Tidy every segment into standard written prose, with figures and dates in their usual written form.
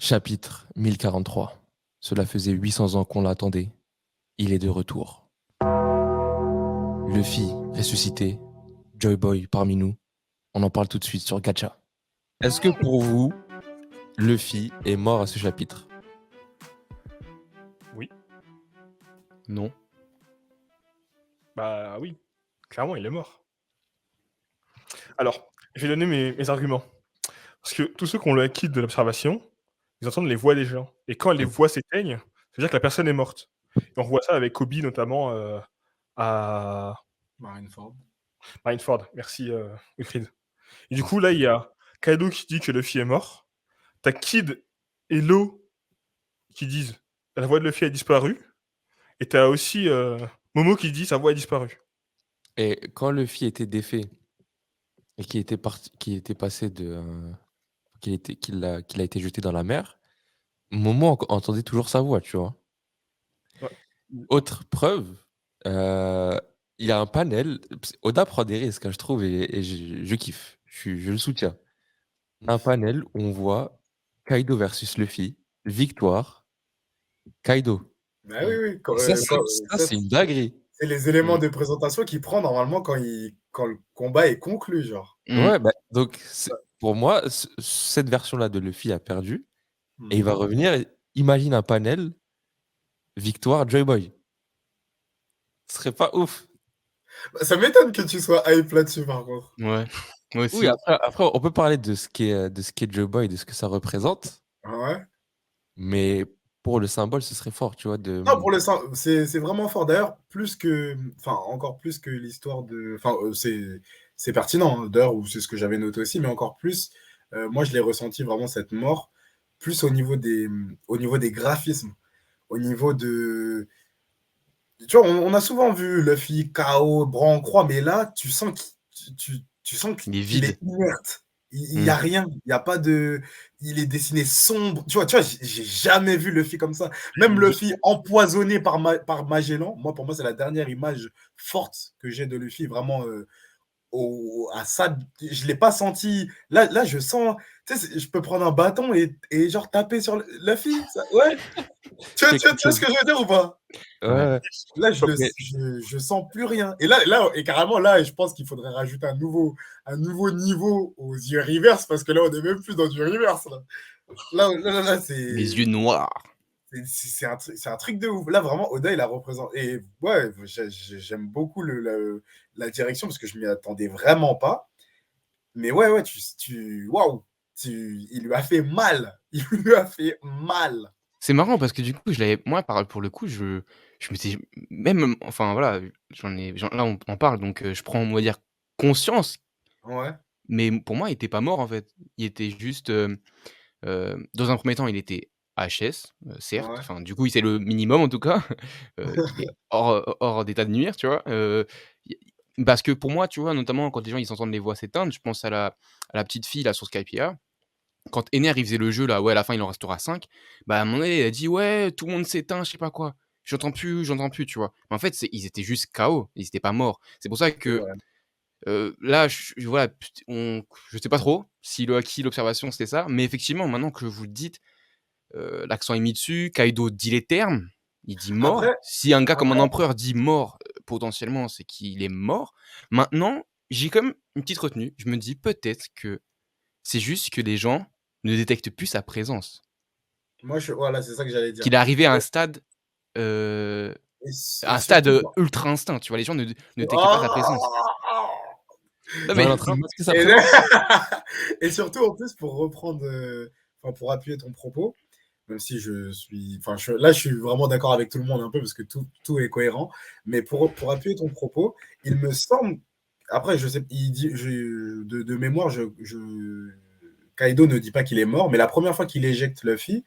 Chapitre 1043. Cela faisait 800 ans qu'on l'attendait. Il est de retour. Luffy ressuscité, Joy Boy parmi nous. On en parle tout de suite sur Gacha. Est-ce que pour vous, Luffy est mort à ce chapitre? Oui. Non. Bah oui, clairement, il est mort. Alors, je vais donner mes arguments. Parce que tous ceux qui ont le acquis de l'observation, ils entendent les voix des gens. Et quand les voix s'éteignent, ça veut dire que la personne est morte. Et on voit ça avec Kobe, notamment à Marineford. Marineford. Merci, Wilfried. Et du coup, là, il y a Kaido qui dit que Luffy est mort. T'as Kid et Law qui disent la voix de Luffy a disparu. Et t'as aussi Momo qui dit sa voix a disparu. Et quand Luffy était défait et qu'il était passé de, qu'il a été jeté dans la mer, Momo entendait toujours sa voix, tu vois. Ouais. Autre preuve, il y a un panel. Oda prend des risques, hein, je trouve, et je kiffe. Je le soutiens. Un panel où on voit Kaido versus Luffy, victoire, Kaido. Bah oui, oui. Ça, c'est une dinguerie. C'est les éléments de présentation qu'il prend normalement quand le combat est conclu, genre. Ouais, bah, donc pour moi, cette version-là de Luffy a perdu et il va revenir. Imagine un panel, victoire, Joy Boy. Ce serait pas ouf. Ça m'étonne que tu sois hype là-dessus, par contre. Ouais, moi aussi. Oui, après, on peut parler de ce qu'est Joy Boy, de ce que ça représente, Ouais. mais pour le symbole, ce serait fort, tu vois. Non, pour le sens, c'est vraiment fort. D'ailleurs, encore plus que l'histoire de. Enfin, c'est pertinent, hein, d'ailleurs, ou c'est ce que j'avais noté aussi, mais encore plus, moi, je l'ai ressenti vraiment cette mort, plus au niveau des graphismes, au niveau de. Tu vois, on a souvent vu Luffy KO, bras en croix, mais là, tu sens tu sens Il est qu'il vide. est inerte. Il n'y a rien. Il n'y a pas de. Il est dessiné sombre. Tu vois, j'ai jamais vu Luffy comme ça. Même Luffy empoisonné par Magellan. Moi, pour moi, c'est la dernière image forte que j'ai de Luffy. Vraiment, à ça, je l'ai pas senti. Là, je sens. Tu sais, je peux prendre un bâton et genre taper sur Luffy. Ouais. Tu vois ce que je veux dire ou pas? Ouais. Là, je sens plus rien. Et carrément, là, je pense qu'il faudrait rajouter un nouveau niveau aux yeux reverse, parce que là, on n'est même plus dans du reverse. Là, c'est. Les yeux noirs. C'est un truc de ouf. Là, vraiment, Oda, il a représenté. Et ouais, j'aime beaucoup la direction, parce que je m'y attendais vraiment pas. Mais ouais, waouh! Il lui a fait mal. Il lui a fait mal. C'est marrant parce que du coup, moi, pour le coup, je m'étais même, enfin voilà, là, on parle, donc je prends, on va dire, conscience, Ouais. mais pour moi, il était pas mort en fait. Il était juste, dans un premier temps, il était HS, certes, Ouais. enfin, du coup, c'est le minimum en tout cas, il est hors d'état de nuire, tu vois? Y Parce que pour moi, tu vois, notamment quand les gens, ils entendent les voix s'éteindre, je pense à la petite fille là sur Skypiea. Quand Ener, il faisait le jeu là, ouais, à la fin, il en restera 5. Bah, à un moment donné, elle a dit: «Ouais, tout le monde s'éteint, je sais pas quoi. J'entends plus», tu vois? Mais en fait, ils étaient juste KO, ils étaient pas morts. C'est pour ça que, Ouais. là, voilà, je sais pas trop si l'observation, c'était ça, mais effectivement, maintenant que vous le dites, l'accent est mis dessus. Kaido dit les termes, il dit mort. Après, Si un gars comme un empereur dit mort, potentiellement, c'est qu'il est mort. Maintenant, j'ai quand même une petite retenue. Je me dis peut-être que c'est juste que les gens ne détectent plus sa présence. moi, voilà, c'est ça que j'allais dire. Qu'il est arrivé à un Et, stade, et surtout. ultra instinct, tu vois? Les gens ne détectent pas sa présence. Ah. Non, Genre, il est mais en train de masquer sa Et, présence. et surtout, en plus, pour reprendre, pour appuyer ton propos, même si là, je suis vraiment d'accord avec tout le monde un peu, parce que tout est cohérent, mais pour appuyer ton propos, il me semble, après, je sais, de mémoire, Kaido ne dit pas qu'il est mort, mais la première fois qu'il éjecte Luffy,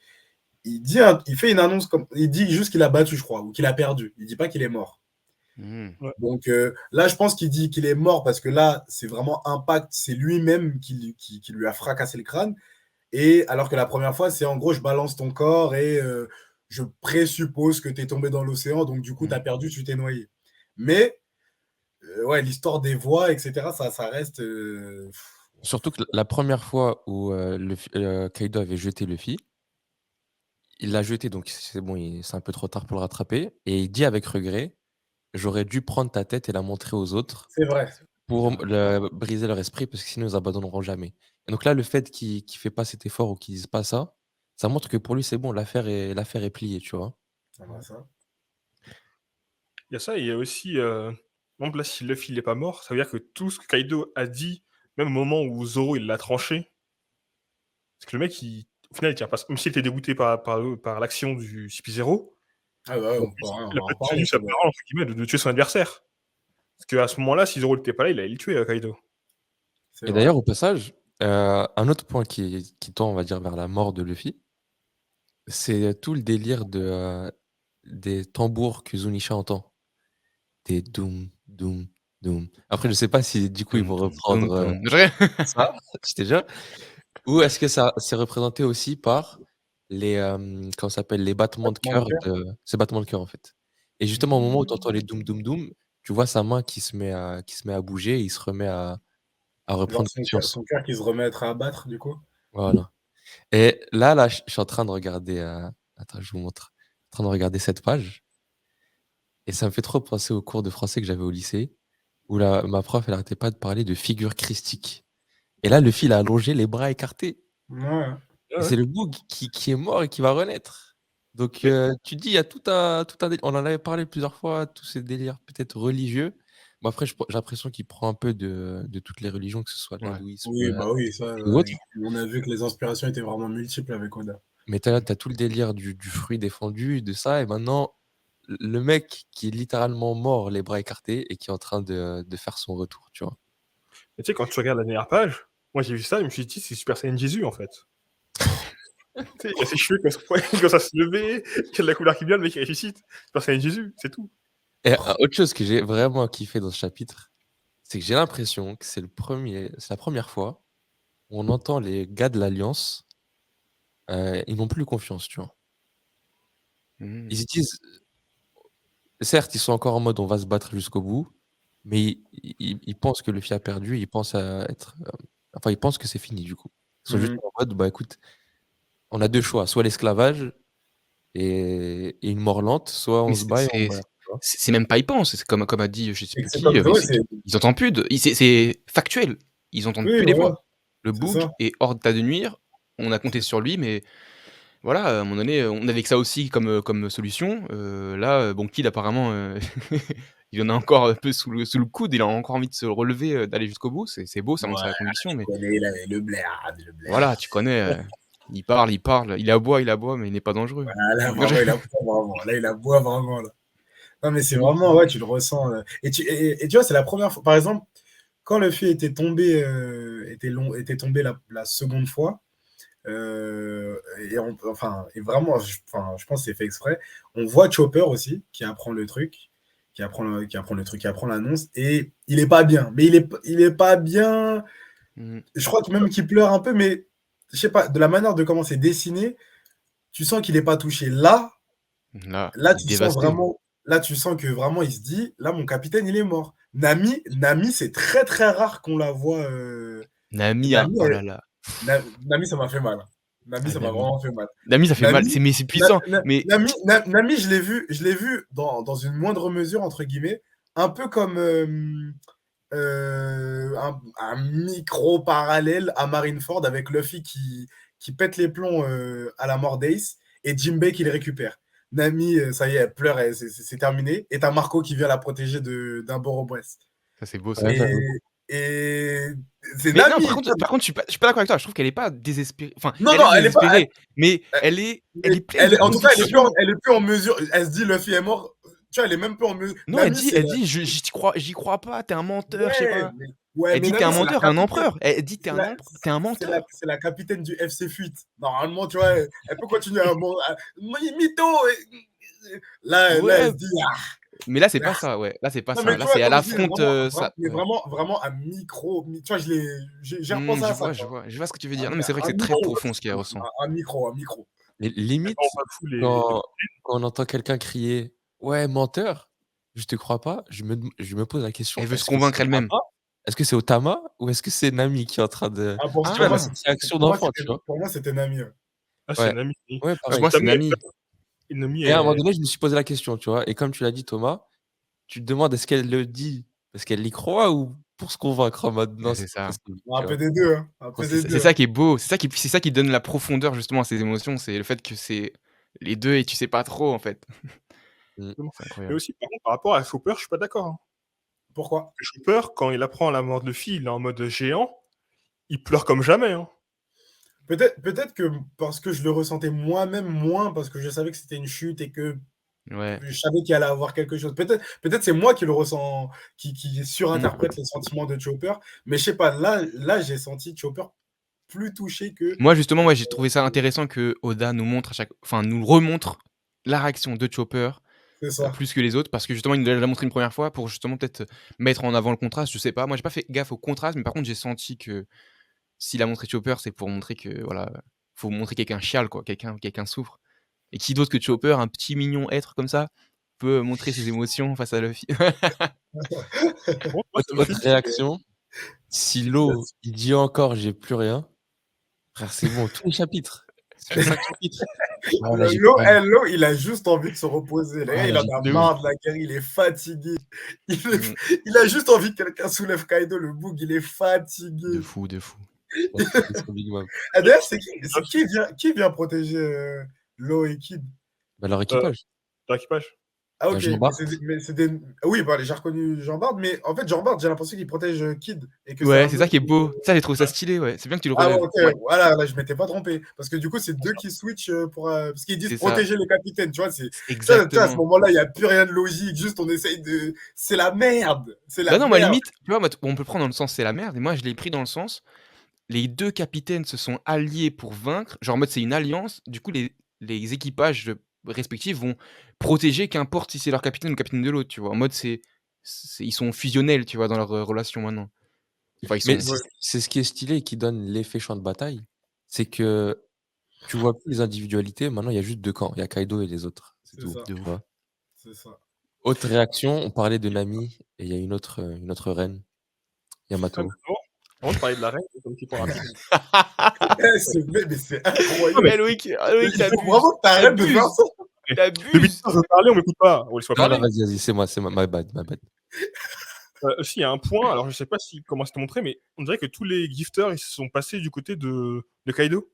il fait une annonce, il dit juste qu'il a battu, je crois, ou qu'il a perdu. Il dit pas qu'il est mort. Mmh. Donc là, je pense qu'il dit qu'il est mort, parce que là, c'est vraiment Impact, c'est lui-même qui lui a fracassé le crâne. Et alors que la première fois, c'est en gros, je balance ton corps et je présuppose que tu es tombé dans l'océan, donc du coup, tu as perdu, tu t'es noyé. Mais ouais, l'histoire des voix, etc., ça reste. Surtout que la première fois où Kaido avait jeté Luffy, il l'a jeté, donc c'est bon, c'est un peu trop tard pour le rattraper et il dit avec regret: «J'aurais dû prendre ta tête et la montrer aux autres C'est vrai. pour Ah, briser leur esprit parce que sinon ils abandonneront jamais». Et donc là, le fait qu'il fait pas cet effort ou qu'il dise pas ça, ça montre que pour lui, c'est bon, l'affaire est pliée, tu vois? Ah bah ça. Il y a ça et il y a aussi, par exemple, là, si Luffy il est pas mort, ça veut dire que tout ce que Kaido a dit, même au moment où Zoro il l'a tranché, parce que le mec, au final, il tient pas même s'il était dégoûté par l'action du CP0, Ah bah ouais, bon, on il a va en pas parler, tenu tu sa vois. parole entre guillemets de tuer son adversaire. Parce qu'à ce moment-là, si Zoro n'était pas là, il allait le tuer, Kaido. C'est Et vrai. d'ailleurs, au passage, un autre point qui tend, on va dire, vers la mort de Luffy, c'est tout le délire des tambours que Zunisha entend. Des doum, doum, doum. Après, je sais pas si du coup ils Toum, vont toum, toum, reprendre, toum. ça, tu déjà? Ou est-ce que ça c'est représenté aussi par les, comment ça s'appelle? Les battements de Battement de cœur cœur. ces battements de cœur, en fait. Et justement, au moment où tu entends les doum, doum, doum, tu vois sa main qui se met à bouger et il se remet à Genre reprendre conscience. son cœur qui se remettra à battre, du coup. Voilà. Et là, je suis en train de regarder, attends, je vous montre. En train de regarder cette page et ça me fait trop penser aux cours de français que j'avais au lycée, où ma prof, elle arrêtait pas de parler de figure christique. Et là, le fil a allongé, les bras écartés. Ouais. Et Ouais, c'est le Boog qui est mort et qui va renaître. Donc, mais tu te dis, il y a tout un délire. On en avait parlé plusieurs fois, tous ces délires peut-être religieux. Bon, après, j'ai l'impression qu'il prend un peu de toutes les religions, que ce soit Ouais. l'hindouisme, Oui, bah oui, ça, ou autre. on a vu que les inspirations étaient vraiment multiples avec Oda. Mais tu as tout le délire du fruit défendu, de ça. Et maintenant, le mec qui est littéralement mort, les bras écartés, et qui est en train de faire son retour, tu vois. tu sais, quand tu regardes la dernière page, moi j'ai vu ça, je me suis dit: «C'est Super Saiyan Jésus, en fait». Tu sais, il a ses cheveux qui commencent à se lever, il y a de la couleur qui vient, le mec il ressuscite. Super Saiyan Jésus, c'est tout. Et autre chose que j'ai vraiment kiffé dans ce chapitre, c'est que j'ai l'impression que c'est la première fois où on entend les gars de l'Alliance, ils n'ont plus confiance, tu vois? Mmh. Ils se disent certes, ils sont encore en mode: «On va se battre jusqu'au bout», mais ils pensent que Luffy a perdu, ils pensent à être, enfin, ils pensent que c'est fini, du coup. Ils sont juste Mmh. en mode: «Bah, écoute, on a 2 choix, soit l'esclavage et une mort lente, soit Mais on se bat et on meurt», tu vois? c'est même pas ils pensent, c'est comme a dit, je sais Et plus c'est qui, comme mais ouais, c'est c'est qu'ils entendent plus c'est factuel. Ils entendent oui, plus les voilà, voix. Le c'est Boog ça. est hors d'état de nuire. On a compté sur lui, mais voilà, à un moment donné, on avait que ça aussi comme solution. Là, bon, Kid apparemment, il en a encore un peu sous le coude, il a encore envie de se relever, d'aller jusqu'au bout. C'est beau, ça montre Ouais, sa conviction, tu mais connais le blerd, le voilà, blerd. tu connais, il parle, il aboie, mais il n'est pas dangereux. Ah là, vraiment, il aboie vraiment. Là, il aboie vraiment, là. Non, mais c'est vraiment, ouais, tu le ressens. Et tu vois, c'est la première fois. Par exemple, quand Luffy était tombé la seconde fois, et vraiment, je pense que c'est fait exprès. On voit Chopper aussi, qui apprend le truc, qui apprend l'annonce, et il est pas bien. Mais il est pas bien. Mmh. Je crois que même qu'il pleure un peu, mais je sais pas, de la manière de comment c'est dessiné, tu sens qu'il est pas touché. Là, Là, il est tu sens dévasté. vraiment, là, tu sens que vraiment, il se dit, là, mon capitaine, il est mort. Nami, c'est très très rare qu'on la voit. Nami, Nami, oh là là. Nami, ça m'a fait mal. Nami, Ah ça m'a Nami. vraiment fait mal. Nami, ça fait mal. Nami, C'est puissant, mais Nami, je l'ai vu dans une moindre mesure, entre guillemets, un peu comme un micro parallèle à Marineford avec Luffy qui pète les plombs à la mort d'Ace et Jinbei qui le récupère. Nami, ça y est, elle pleure, c'est terminé. Et t'as Marco qui vient la protéger d'un Boro-Bress. ça c'est beau ça. Ouais, Et, j'avoue. et c'est Mais non, Nami. par contre, je suis pas d'accord avec toi. Je trouve qu'elle est pas désespérée. Enfin, Non, elle non, est elle est pas. désespérée, mais Elle- elle est pleine de en tout cas, conviction. elle est plus en mesure. Elle se dit, Luffy est mort. Tu vois, elle est même plus en mesure. Non, Nami, c'est elle la. dit, j'y crois pas. T'es un menteur, je sais Ouais, pas. ouais, Elle mais dit, t'es un Nami, c'est la menteur, un capitaine. empereur. Elle dit, C'est la, t'es un c'est la, menteur. c'est la capitaine du FC Fuite. Normalement, tu vois, elle peut continuer à. Mytho. Là, elle Ouais, se dit. mais là, c'est Ah. pas ça. Ouais, là, c'est pas Non, ça. mais tu Là, vois, c'est elle comme je dis, affronte ça. mais Ouais. vraiment un micro. Tu vois, j'ai repensé à ça, tu vois. Je vois ce que tu veux dire. Non, mais c'est vrai que c'est très Micro, profond ce qu'elle ressent. un micro. On Limite, bafoue les quand on entend quelqu'un crier: «Ouais, menteur, je te crois pas», je me pose la question: Elle veut se «Est-ce que c'est convaincre elle-même. Otama? Est-ce que c'est Otama ou est-ce que c'est Nami qui est en train de» Ah, si tu vois, elle a Ah, cette réaction d'enfant, tu vois? pour moi, c'était Nami. Ouais. Ah, c'est Ouais, un ami. ouais, Pour pareil. moi, c'est Nami, Nami. Nami Et à un moment est... donné, je me suis posé la question, tu vois? Et comme tu l'as dit, Thomas, tu te demandes est-ce qu'elle le dit parce qu'elle y croit ou pour se convaincre en mode: «Non, C'est c'est pas ça. possible», Un tu peu vois? des deux, hein. Un peu des C'est deux. ça qui est beau, c'est ça qui donne la profondeur justement à ces émotions, c'est le fait que c'est les 2 et tu sais pas trop, en fait. Mmh. C'est Mais incroyable. aussi, par contre, par rapport à Chopper, je suis pas d'accord, hein. Pourquoi? Chopper, quand il apprend la mort de Luffy, il est en mode géant, il pleure comme jamais, hein. Peut-être que parce que je le ressentais moi-même moins, parce que je savais que c'était une chute et que Ouais. je savais qu'il allait avoir quelque chose. Peut-être c'est moi qui le ressens, qui Mmh. surinterprète les sentiments de Chopper, mais je sais pas, là j'ai senti Chopper plus touché que Moi, justement, ouais, j'ai trouvé ça intéressant que Oda nous montre nous remontre la réaction de Chopper, c'est ça. plus que les autres parce que justement, il nous l'a déjà montré une première fois pour justement peut-être, mettre en avant le contraste, je sais pas. Moi, j'ai pas fait gaffe au contraste, mais par contre, j'ai senti que s'il a montré Chopper, c'est pour montrer que voilà, faut montrer quelqu'un chiale quoi, quelqu'un souffre et qui d'autre que Chopper, un petit mignon être comme ça, peut montrer ses émotions face à Luffy? Par contre, moi, Autre ça me autre fait réaction, si l'eau, il dit encore: «J'ai plus rien», frère, c'est bon, tous les chapitres. Ça fait 5 chapitres. «Ah là, j'ai plus rien. L'eau, il a juste envie de se reposer. Le gars, Ah là, il en j'ai a plus De rien». ouf. marre de la guerre, il est fatigué. Il, Mmh. il a juste envie que quelqu'un soulève Kaido, le boug, il est De fatigué. fou, de fou. Fatigué sur Big Mom. Ah, d'ailleurs, ça, qui vient protéger Law et Kid? Bah, leur euh, équipage. dans l'équipage. Ah, Bah, ok, Jean Bart. mais c'est des. Ah oui, bah, j'ai reconnu Jean Bart, mais en fait, Jean Bart, j'ai l'impression qu'il protège Kid et que c'est Ouais, un c'est ça autre. qui est beau. Ça, j'ai trouvé ça Ouais. stylé, ouais. C'est bien que tu le Ah, ouais, relèves. ok, Ouais, voilà, là, je m'étais pas trompé. Parce que du coup, c'est deux qui switch pour. Parce qu'ils disent c'est ça. protéger les capitaines, tu vois. Tu vois, à ce Exactement. moment-là, il n'y a plus rien de logique, juste on essaye de. C'est la merde! C'est Bah la non, moi, merde! limite, tu vois, moi, on peut le prendre dans le sens c'est la merde et moi, je l'ai pris dans le sens, les 2 capitaines se sont alliés pour vaincre, genre en mode c'est une alliance, du coup les équipages, respectifs vont protéger qu'importe si c'est leur capitaine ou le capitaine de l'autre, tu vois? En mode c'est ils sont fusionnels, tu vois, dans leur, relation maintenant. Enfin ils Mais sont Ouais. c'est ce qui est stylé et qui donne l'effet champ de bataille, c'est que tu vois plus les individualités, maintenant il y a juste 2 camps, il y a Kaido et les autres, c'est C'est tout, ça, de tu ouf. vois? c'est ça. Autre réaction, on parlait de Nami et il y a une autre reine, Ah, Yamato. mais avant de parler de la reine, comme petit point rapide. Mais c'est Non, mais incroyable! Loïc, Il tu faut vraiment que t'arrêtes de faire ça! depuis tout à l'heure, je veux parler, on m'écoute pas. On laisse-moi Non, non, parler. vas-y, vas-y, c'est moi, my bad, my bad. Aussi, il y a un point, alors je sais pas si comment c'était montré, mais on dirait que tous les gifters, ils se sont passés du côté de Kaido.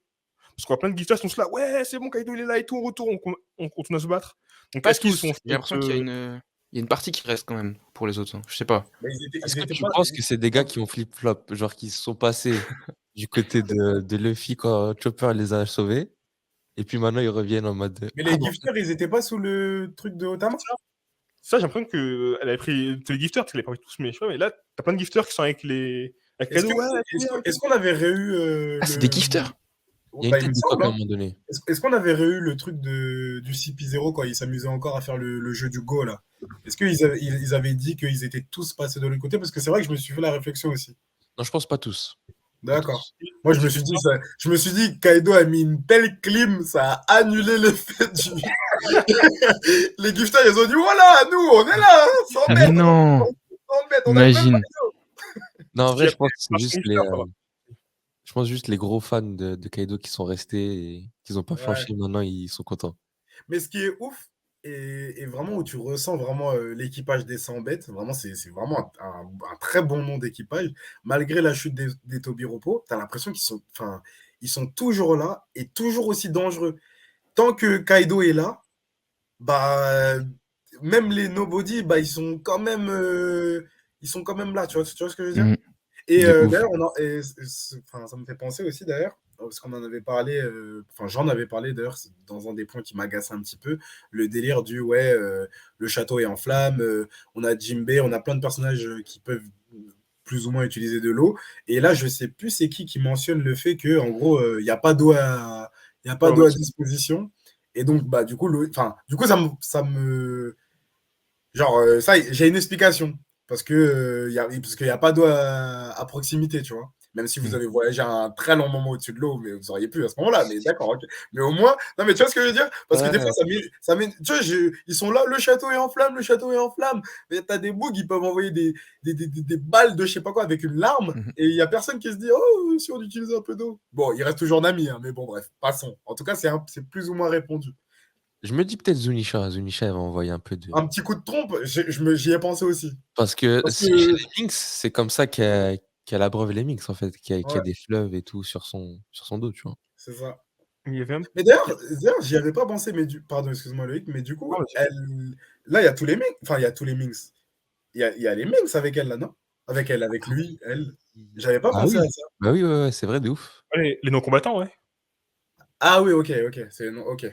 Parce qu'on a plein de gifters qui sont là, ouais, c'est bon, Kaido il est là et tout, on retourne, on continue à se battre. Donc Pas est-ce qu'ils se sont tous, j'ai fait. l'impression qu'il y a une partie qui reste quand même pour les autres, hein. Je sais pas. Mais Est-ce ils que étaient tu pas. penses que c'est des gars qui ont flip-flop, genre qui se sont passés du côté de Luffy quand Chopper les a sauvés et puis maintenant ils reviennent en mode, Mais «Ah les mais en fait» gifters, ils étaient pas sous le truc de Otama? Ça, j'ai l'impression qu'elle avait pris tous les gifters, parce qu'elle avait pas pris tous, mais je sais pas, mais là, t'as plein de gifters qui sont avec Est-ce Kaido, que ouais, c'est est-ce bien. que est-ce qu'on avait réu Ah, c'est des gifters? il y a une bah, il me tête de coq semble, à un hein. moment donné. Est-ce qu'on avait réu le truc du CP0 quand ils s'amusaient encore à faire le jeu du Go là? Est-ce qu'ils avaient dit qu'ils étaient tous passés de l'autre côté? Parce que c'est vrai que je me suis fait la réflexion aussi. Non, je pense pas tous, pas D'accord. tous. Moi, J'ai fait je me suis dit, Kaido a mis une telle clim, ça a annulé l'effet du. Les gifters, ils ont dit, voilà, nous, on est là, hein, 100 Mais mètres, non! 100 mètres, on a le même Imagine. maillot. Non, en ce qu'il vrai, y a je pense que c'est par juste gifter, ça va. je pense juste les gros fans de Kaido qui sont restés et qu'ils ont pas Ouais. flanché, maintenant ils sont contents. Mais ce qui est ouf, et vraiment où tu ressens vraiment l'équipage des 100 bêtes, vraiment, c'est vraiment un très bon nom d'équipage. Malgré la chute des Tobiropo, tu as l'impression ils sont toujours là et toujours aussi dangereux. Tant que Kaido est là, bah, même les nobody, bah, ils sont quand même là, tu vois ce que je veux dire? Mmh. Et De ouf. d'ailleurs, enfin, ça me fait penser aussi d'ailleurs, parce qu'on en avait parlé, enfin j'en avais parlé d'ailleurs, c'est dans un des points qui m'agace un petit peu, le délire du ouais, le château est en flammes, on a Jinbei, on a plein de personnages qui peuvent plus ou moins utiliser de l'eau. Et là, je sais plus c'est qui mentionne le fait que en gros, il n'y a pas d'eau il y a pas Ouais, d'eau ouais, à disposition. Et donc, bah, du coup, genre, ça, j'ai une explication. Parce qu'il n'y a pas d'eau à proximité, tu vois. Même si vous Mmh. avez voyagé un très long moment au-dessus de l'eau, mais vous auriez pu à ce moment-là. Mais d'accord, ok. Mais au moins, non, mais tu vois ce que je veux dire? Parce que des fois, Ouais, tu vois, ils sont là, le château est en flammes, le château est en flammes. Mais t'as des bougs, ils peuvent envoyer des balles de je sais pas quoi avec une larme, Mmh. et il y a personne qui se dit, oh, si on utilisait un peu d'eau. Bon, il reste toujours Nami, hein, mais bon, bref, passons. En tout cas, c'est plus ou moins répondu. je me dis peut-être Zunisha. Zunisha, elle va envoyer un peu de. Un petit coup de trompe, j'y ai pensé aussi. Parce que Parce chez les que, Minx, c'est comme ça qu'elle abreuve les Minx, en fait, qu'il y a ouais, des fleuves et tout sur son dos, tu vois. c'est ça. Il y avait un Mais d'ailleurs, j'y avais pas pensé, pardon, excuse-moi Loïc, mais du coup, Ah, là, il y a tous les Minx, enfin, il y a tous les Minx. Il y a les Minx avec elle, là, non? Avec elle, avec lui, elle. J'avais pas Ah pensé à oui, ça. bah oui, ouais, ouais, c'est vrai, de ouf. les non-combattants, ouais. Ah oui, ok, ok, non, ok.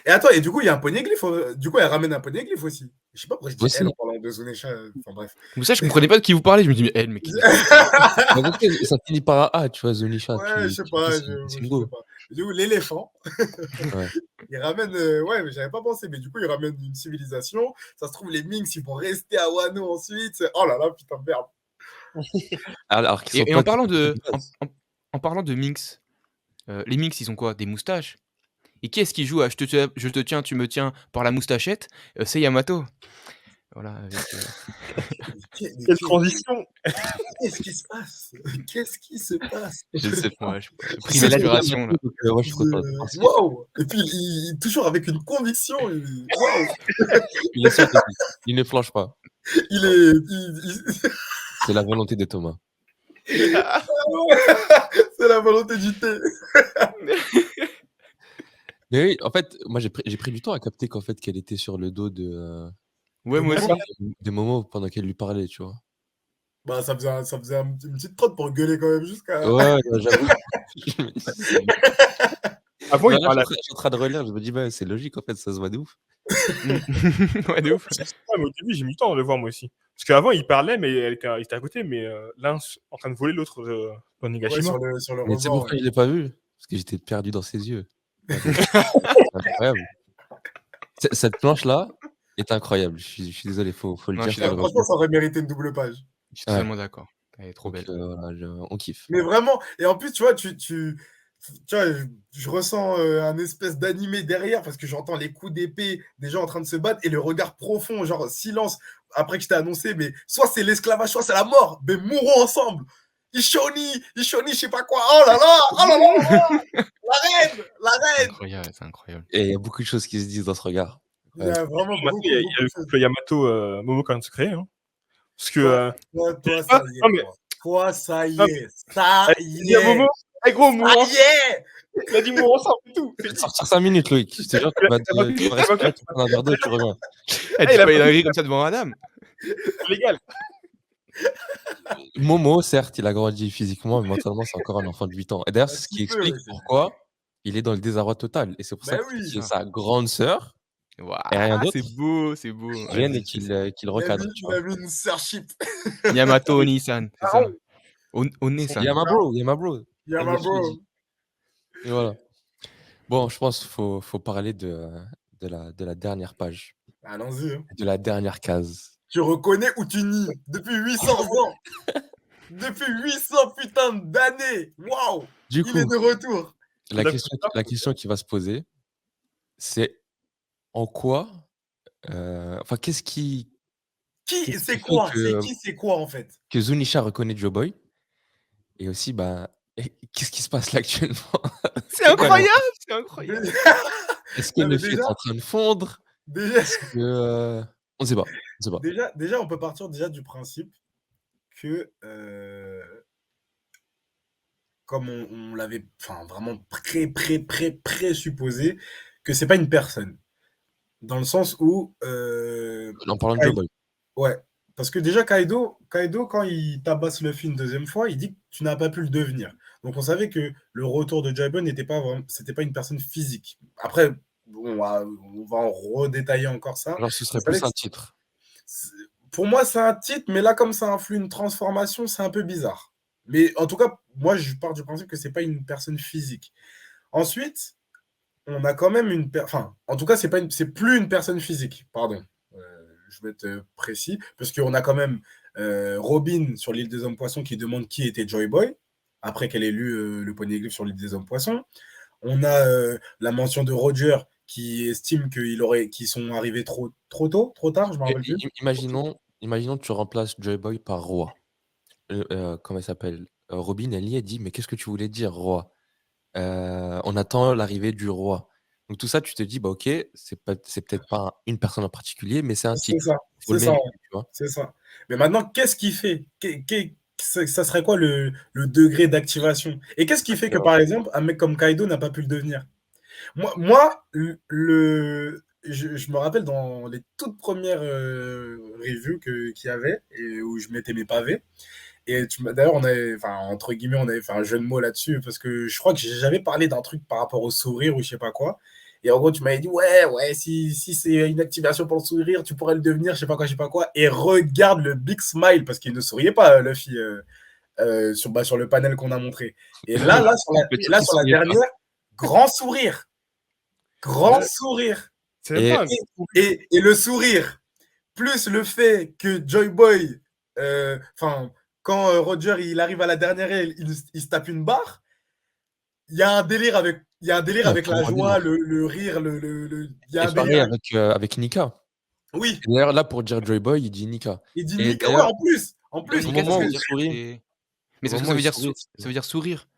Et attends, et du coup, il y a un poneglyphe, du coup, elle ramène un poneglyphe aussi. Je sais pas pourquoi je dis elle Aussi. en parlant de Zunesha, enfin bref. Mais ça, je comprenais pas de qui vous parlez. Je me dis: «Mais elle, mais qui?» Bah, parce que ça finit par un A, tu vois, Zunisha, Ouais, je sais tu te dis pas, c'est une je sais go. pas. Du coup, l'éléphant, Ouais. il ramène, ouais, mais j'avais pas pensé, mais du coup, il ramène une civilisation. Ça se trouve, les Minx, ils vont rester à Wano ensuite. Oh là là, putain, merde. Alors qu'ils sont Et en pas parlant de de base. en parlant de Minx, les Minx, ils ont quoi? Des moustaches? Et qui est-ce qui joue à je te tiens, tu me tiens par la moustachette? C'est Yamato. Voilà, avec, Mais Quelle transition! qu'est-ce qui se passe? Qu'est-ce qui se passe? je sais pas, pris C'est trop bien d'inspiration là. Yamato, donc ouais, je suis content. Parce que Waouh! Et puis, toujours avec une conviction. Waouh! il est sûr de lui. Il ne flanche pas. Il est. C'est la volonté de Thomas. C'est la volonté du thé. Mais oui, en fait, moi j'ai pris du temps à capter qu'en fait qu'elle était sur le dos Ouais, De moi Momo. aussi. de Momo pendant qu'elle lui parlait, tu vois? Bah, ça faisait une petite trotte pour gueuler quand même jusqu'à. Ouais, non, j'avoue. Je me dis: «C'est» Avant, bah, il là, parlait je suis en train de relire, je me dis: «Bah, c'est logique, en fait, ça se voit de ouf». Mmh. Ouais, de ouf. mais au début, j'ai mis du temps à le voir, moi aussi. Parce qu'avant, il parlait, mais il était à côté, mais l'un en train de voler, l'autre dans Ouais, Nigashima. sur le Mais tu sais rebord, ouais. pourquoi je l'ai pas vu? Parce que j'étais perdu dans ses yeux. J'avoue, c'est incroyable. Cette planche-là est incroyable. Je suis désolé, faut le Non, je dire, suis faut le d'accord. Franchement, redire. ça aurait mérité une double page. Je suis Ouais, totalement d'accord. Elle est trop donc belle. voilà, on kiffe. Mais vraiment, et en plus, tu vois, tu vois, je ressens un espèce d'animé derrière parce que j'entends les coups d'épée des gens en train de se battre et le regard profond, genre silence, après que je t'ai annoncé, mais soit c'est l'esclavage, soit c'est la mort, mais mourons ensemble. Ishoni, je sais pas quoi. Oh là là, oh là là, la C'est reine. incroyable, c'est incroyable. Et il y a beaucoup de choses qui se disent dans ce regard. Il y Incroyable. a vraiment Maintenant, il y beaucoup, a beaucoup le de choses. couple Yamato Momo qui vient de se créer. Hein. Parce que. Toi, ça Ah, y est, non, mais, toi. Toi, ça y non, est, ça il y dit à est, Momo, hey gros, ça mourons y ensemble. est. Il a dit mourons ensemble et tout. Je vais te sortir 5 minutes, Loïc. Je te jure, tu vas respirer, tu prends un verre d'eau, tu reviens. Eh, Il dis a pas pas une dit dinguerie comme ça devant madame. c'est légal. Momo, certes, il a grandi physiquement, mais mentalement, c'est encore un enfant de 8 ans. Et d'ailleurs, Un c'est ce petit qui peu, explique oui, c'est pourquoi il est dans le désarroi total. Et c'est pour ça Ben qu'il C'est oui. y a ça. sa grande sœur et rien Waouh, d'autre c'est beau. qui viennent et Vas-y, c'est ça. qui le recadrent, tu Il vois? a mis une sœurship. Yamato Oni-san, c'est Ah, ça. One-san. Yeah, my bro, Yeah, my bro. MHLG. Et voilà. Bon, je pense qu'il faut parler de la dernière page, Allons-y. Hein. de la dernière case. Tu reconnais ou tu nies depuis 800 ans. Depuis 800 putains d'années. Waouh. Du Il est coup, de retour. la question qui va se poser, c'est en quoi, enfin, qu'est-ce qui C'est fait quoi? C'est quoi en fait? que Zunisha reconnaît Joe Boy? Et aussi, bah, qu'est-ce qui se passe là actuellement? C'est C'est quoi les incroyable, c'est incroyable. est-ce que Non, mais Luffy est en train de fondre? déjà, Est-ce que, on sait pas, on sait pas. déjà, on peut partir déjà du principe que, comme on l'avait enfin, vraiment présupposé, que c'est pas une personne. Dans le sens où, En parlant de Joe Boy. ouais, parce que déjà Kaido quand il tabasse Luffy une deuxième fois, il dit que tu n'as pas pu le devenir. Donc on savait que le retour de Jabun c'était pas une personne physique. Après, on va en redétailler encore ça. Alors ce On serait savait plus que un titre. c'est- pour moi c'est un titre, mais là comme ça influe une transformation, c'est un peu bizarre. Mais en tout cas, moi je pars du principe que c'est pas une personne physique. Ensuite, on a quand même enfin, en tout cas, c'est plus une personne physique, pardon. Je vais être précis, parce qu'on a quand même Robin sur l'île des hommes poissons qui demande qui était Joy Boy. après qu'elle ait lu le Poneglyph sur l'île des hommes poissons. On a la mention de Roger qui estime qu'ils sont arrivés trop tôt, trop tard, je me Et rappelle plus. imaginons que tu remplaces Joy Boy par Roi. Comment elle s'appelle? Robin, elle y est dit: «Mais qu'est-ce que tu voulais dire, Roi? On attend l'arrivée du roi». Donc tout ça, tu te dis: «Bah, OK, c'est peut-être pas une personne en particulier, mais c'est un C'est titre. ça, Il faut c'est le ça, mériter», tu vois? c'est ça. Mais maintenant, qu'est-ce qui fait ça serait quoi le degré d'activation? Et qu'est-ce qui fait que, par exemple, un mec comme Kaido n'a pas pu le devenir? Moi je me rappelle dans les toutes premières reviews qu'il y avait, et où je mettais mes pavés. Et d'ailleurs, enfin, entre guillemets, on avait fait un jeu de mots là-dessus, parce que je crois que j'ai jamais parlé d'un truc par rapport au sourire ou je sais pas quoi. Et en gros, tu m'avais dit, ouais, si c'est une activation pour le sourire, tu pourrais le devenir, je sais pas quoi. Et regarde le big smile, parce qu'il ne souriait pas, Luffy, sur le panel qu'on a montré. Et là, Le titre, il sur la souriait pas. dernière, grand sourire. Grand Ouais. sourire. C'est même Et pas un sourire. Et le sourire, plus le fait que Joy Boy, enfin, quand Roger il arrive à la dernière aile, il se tape une barre, il y a un délire avec, il y a la vraiment un joie, délire. le rire, il y a Et un délire. pareil avec Nika. Oui, Et d'ailleurs, là, pour dire Joy Boy, il dit Nika. il dit Et Nika. Ouais, d'ailleurs, en Non, plus, au Nika, parce ça moment que veut où il dire que sourit, c'est mais au c'est parce que moment ça où veut il dire sourit, ça veut dire sourire.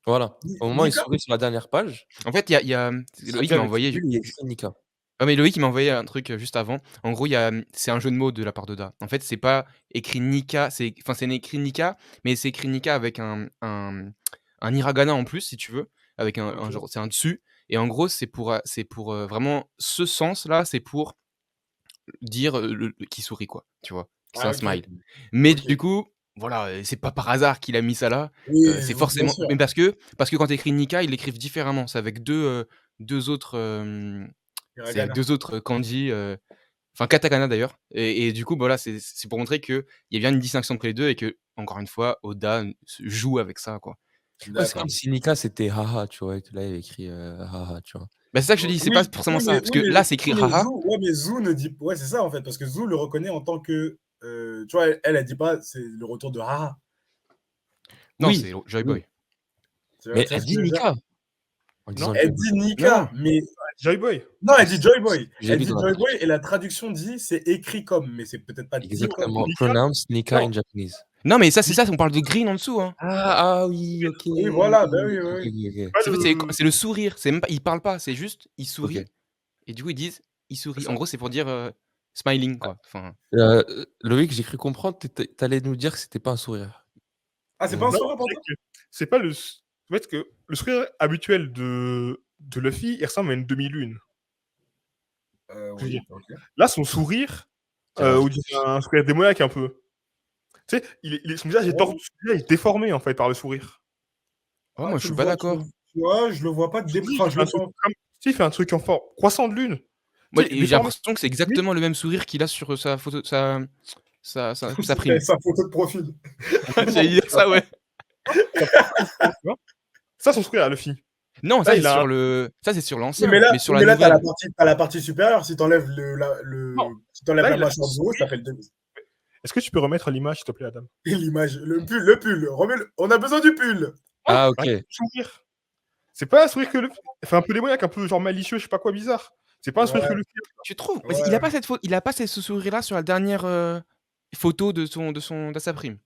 voilà, au moment où il Nika, sourit sur la dernière page, En fait, il y a il Loïc traduit m'a avec envoyé virgule, il y a écrit Nika. ah mais Loïc il m'a envoyé un truc, juste avant. En gros, c'est un jeu de mots de la part d'Oda. En fait, c'est pas écrit Nika, c'est écrit Nika, mais c'est écrit Nika avec un hiragana en plus, si tu veux, avec un ok, genre c'est un dessus et en gros, vraiment ce sens-là, c'est pour dire, qu'il sourit quoi, tu vois? Que c'est ah, un ok, smile. Mais ok. du coup, voilà, c'est pas par hasard qu'il a mis ça là, Oui, c'est bien forcément sûr. mais parce que quand tu écris Nika, ils l'écrivent différemment. C'est avec 2 autres, c'est avec Hiragana. 2 autres kanji, enfin katakana d'ailleurs et du coup, voilà, c'est pour montrer qu'il y a bien une distinction entre les 2 et que encore une fois, Oda se joue avec ça, quoi. Ouais, c'est D'accord. comme si Nika, c'était haha, tu vois? Et que là, il a écrit, haha, tu vois? Bah, c'est ça que je te dis, c'est pas forcément ça, parce que là, c'est écrit haha. Mais Zou ne dit, ouais, c'est ça en fait, parce que Zou le reconnaît en tant que, tu vois, elle dit pas, c'est le retour de Haha. Non, Oui, c'est Joy oui, Boy. mais Tu vois elle ce que dit je veux dire? Nika en Non, disant Joy Elle Boy. dit Non! Nika, mais Joy Boy. non, elle C'est dit ce Joy c'est Boy. ce que j'ai Elle lu dit dans la Joy Boy et traduction. la traduction dit c'est écrit comme, mais c'est peut-être pas dit comme. Exactement, Nika, pronounce Nika non, in Japanese. Non, mais ça, c'est ça, Nika, on parle de green en dessous, hein. Ah, ah oui, OK. Oui, voilà, ben oui, OK, oui, oui. OK, c'est OK. pas C'est en fait, le. c'est le sourire, c'est même pas ils parlent pas, c'est juste, ils OK. sourient et du coup, ils disent: «Il C'est sourit». En ça. gros, c'est pour dire, smiling quoi, enfin Loïc, j'ai cru comprendre, tu allais nous dire que c'était pas un sourire. Ah, c'est pas un Mmh. Non, sourire pour c'est toi? que c'est pas en fait, que le sourire habituel de Luffy, il ressemble à une demi-lune. Je veux dire. Oui, ok. Là, son sourire, C'est on rajouté. dirait un sourire démoniaque un peu. Tu sais, son visage est Ouais, tordu, son visage est déformé en fait par le sourire. oh ah, moi, je suis pas d'accord. tu vois, je le vois pas Je te dis, enfin, il je fait le un truc sens. comme tu sais, il fait un truc en forme croissant de lune, Moi, tu sais, j'ai déformé. l'impression que c'est Oui, exactement le même sourire qu'il a sur, sa photo sa prime. Sa photo de profil. J'allais dire ça, ouais. ça fait un peu, tu vois? Ça, son sourire à Luffy. Non, Là, il a un ça, c'est sur Oui, l'ancien, mais sur la là, nouvelle. t'as la partie supérieure. non, Si t'enlèves là, la il a mâchoire un du haut, ça sourire. fait Est-ce que tu peux remettre l'image, s'il te plaît, Adam? l'image, le pull. On a besoin du pull. Ouais, Ah, regarde OK. le sourire. C'est pas un sourire que Luffy fait un peu démoniaque, un peu genre malicieux, je sais pas quoi, bizarre. C'est pas un sourire que Ouais, Luffy. Tu trouves? Parce qu'il a ouais. pas il a pas ce sourire-là sur la dernière, photo de sa prime.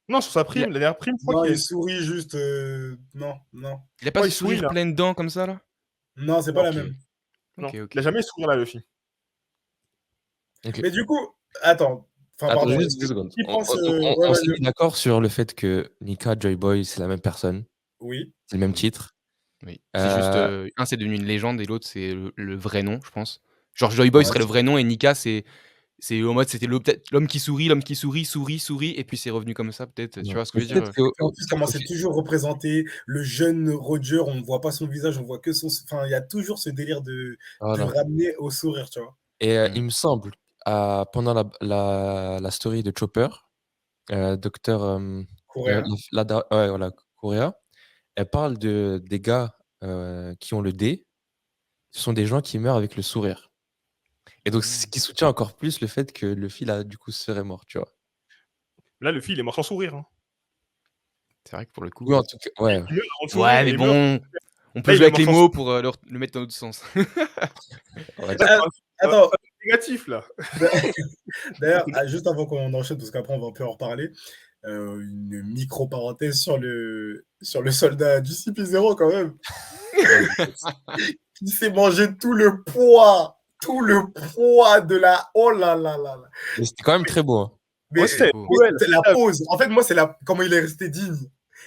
Non, sur sa Il a prime, la dernière prime, je crois Non, qu'il y a il une. sourit juste. Non, non. il a pas Ouais, ce il sourit sourire là. plein de dents comme ça, là? Non, c'est pas la OK. même. Non, OK, OK. il a jamais ce sourire là, Luffy. OK. Mais du coup, attends. Enfin, Attends, pardon. juste 2 secondes. Qui pense. Ouais, On s'est vas-y. mis d'accord sur le fait que Nika, Joy Boy, c'est la même personne, Oui. c'est le même Oui. titre. Oui. C'est juste, Heu, un c'est devenu une légende et l'autre c'est le vrai nom, je pense. Genre Joy Boy Ouais. serait le vrai nom et Nika c'est en mode c'était peut-être l'homme qui sourit, sourit, sourit et puis c'est revenu comme ça peut-être, tu non, vois ce que je veux dire? peut-être qu'au Et en au plus, comment au c'est fi toujours représenté, le jeune Roger, on ne voit pas son visage, on voit que son. Enfin, il y a toujours ce délire de voilà. ramener au sourire, tu vois. Et Mmh. il me semble, pendant la story de Chopper, docteur, Correa. la da ouais, voilà, Correa, elle parle des gars, qui ont le D, ce sont des gens qui meurent avec le sourire. Et donc c'est ce Mmh. qui soutient encore plus le fait que Luffy là, du coup, serait mort, tu vois? Là, Luffy, il est mort sans sourire, hein. C'est vrai que pour le coup, Oui, en tout cas, ouais. Il meurt en dessous ouais, et mais il meurt. bon, on peut Là, il jouer est avec les mort sans mots pour, le mettre dans l'autre sens. On va Là, dire. c'est Attends, un négatif, là. d'ailleurs, juste avant qu'on enchaîne, parce qu'après on va plus en reparler, une micro-parenthèse sur le soldat du CP0 quand même. Il s'est mangé tout le poids de la... Oh là là là là. Mais c'était quand même très beau, hein. Mais, Ouais, c'était beau. mais cruel. c'est la pause. En fait, moi, c'est comment il est resté digne.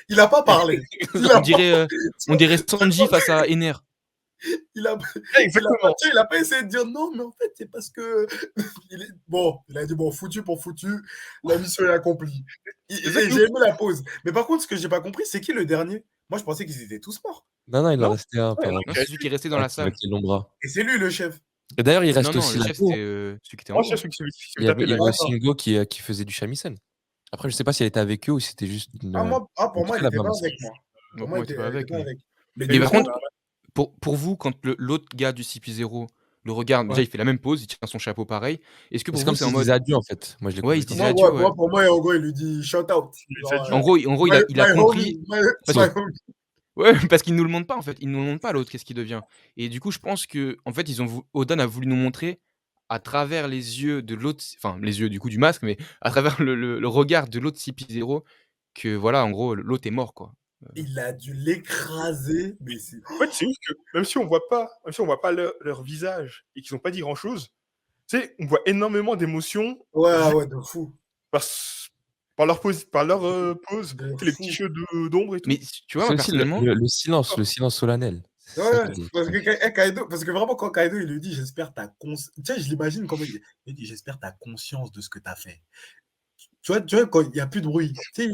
Il a pas parlé. Il a On dirait, on dirait Sanji face à Ener. Il a, Exactement. il a pas essayé de dire non, mais en fait, c'est parce que. Bon, il a dit bon, foutu pour foutu, la mission est accomplie. Et j'ai aimé la pause. Mais par contre, ce que j'ai pas compris, c'est qui le dernier? Moi, je pensais qu'ils étaient tous morts. Non, il en Non. restait un, Ouais, apparemment. Non, c'est celui qui est resté dans la salle. Avec les longs bras. Et c'est lui le chef. Et d'ailleurs, il reste Non, aussi le la chef, go. c'était celui qui était en Moi, haut. je suis celui qui Il me y avait, tapait il y avait là. aussi une go qui faisait du shamisen. Après, je sais pas si elle était avec eux ou si c'était juste une. Pour moi, il très était pas avancée. avec moi. Moi, Pour moi, il était pas avec, pas mais... avec. Mais Mais du par coup, contre, pour vous, quand l'autre gars du CP0 le regarde, déjà, Ouais. il fait la même pose, il tient son chapeau pareil. Est-ce que pour C'est vous, comme c'est s'il en se mode... disait adieu, en fait. Moi, je l'ai Ouais, il compris se comme disait ça. adieu, ouais. pour moi, en gros, il lui dit shout out. En gros, il a compris. My homie. Ouais, parce qu'il nous le montre pas, en fait. Il nous le montre pas, l'autre, qu'est-ce qu'il devient. Et du coup, je pense que, en fait, Odan a voulu nous montrer, à travers les yeux de l'autre, enfin, les yeux du coup du masque, mais à travers le regard de l'autre CP0, que voilà, en gros, l'autre est mort, quoi. Il a dû l'écraser, mais c'est. En fait, c'est juste que même si on voit pas leur visage et qu'ils n'ont pas dit grand-chose, tu sais, on voit énormément d'émotions Ouais, de fou. par leur pose, pose, De tu sais, les fou. petits jeux d'ombre et tout. Mais tu vois, C'est moi, aussi personnellement... le silence solennel. C'est ça Ouais, qui est- parce que vraiment, quand Kaido, il lui dit, j'espère ta conscience. Tu sais, je l'imagine comment il dit, j'espère ta conscience de ce que t'as fait. Tu vois, quand il n'y a plus de bruit. Tu sais,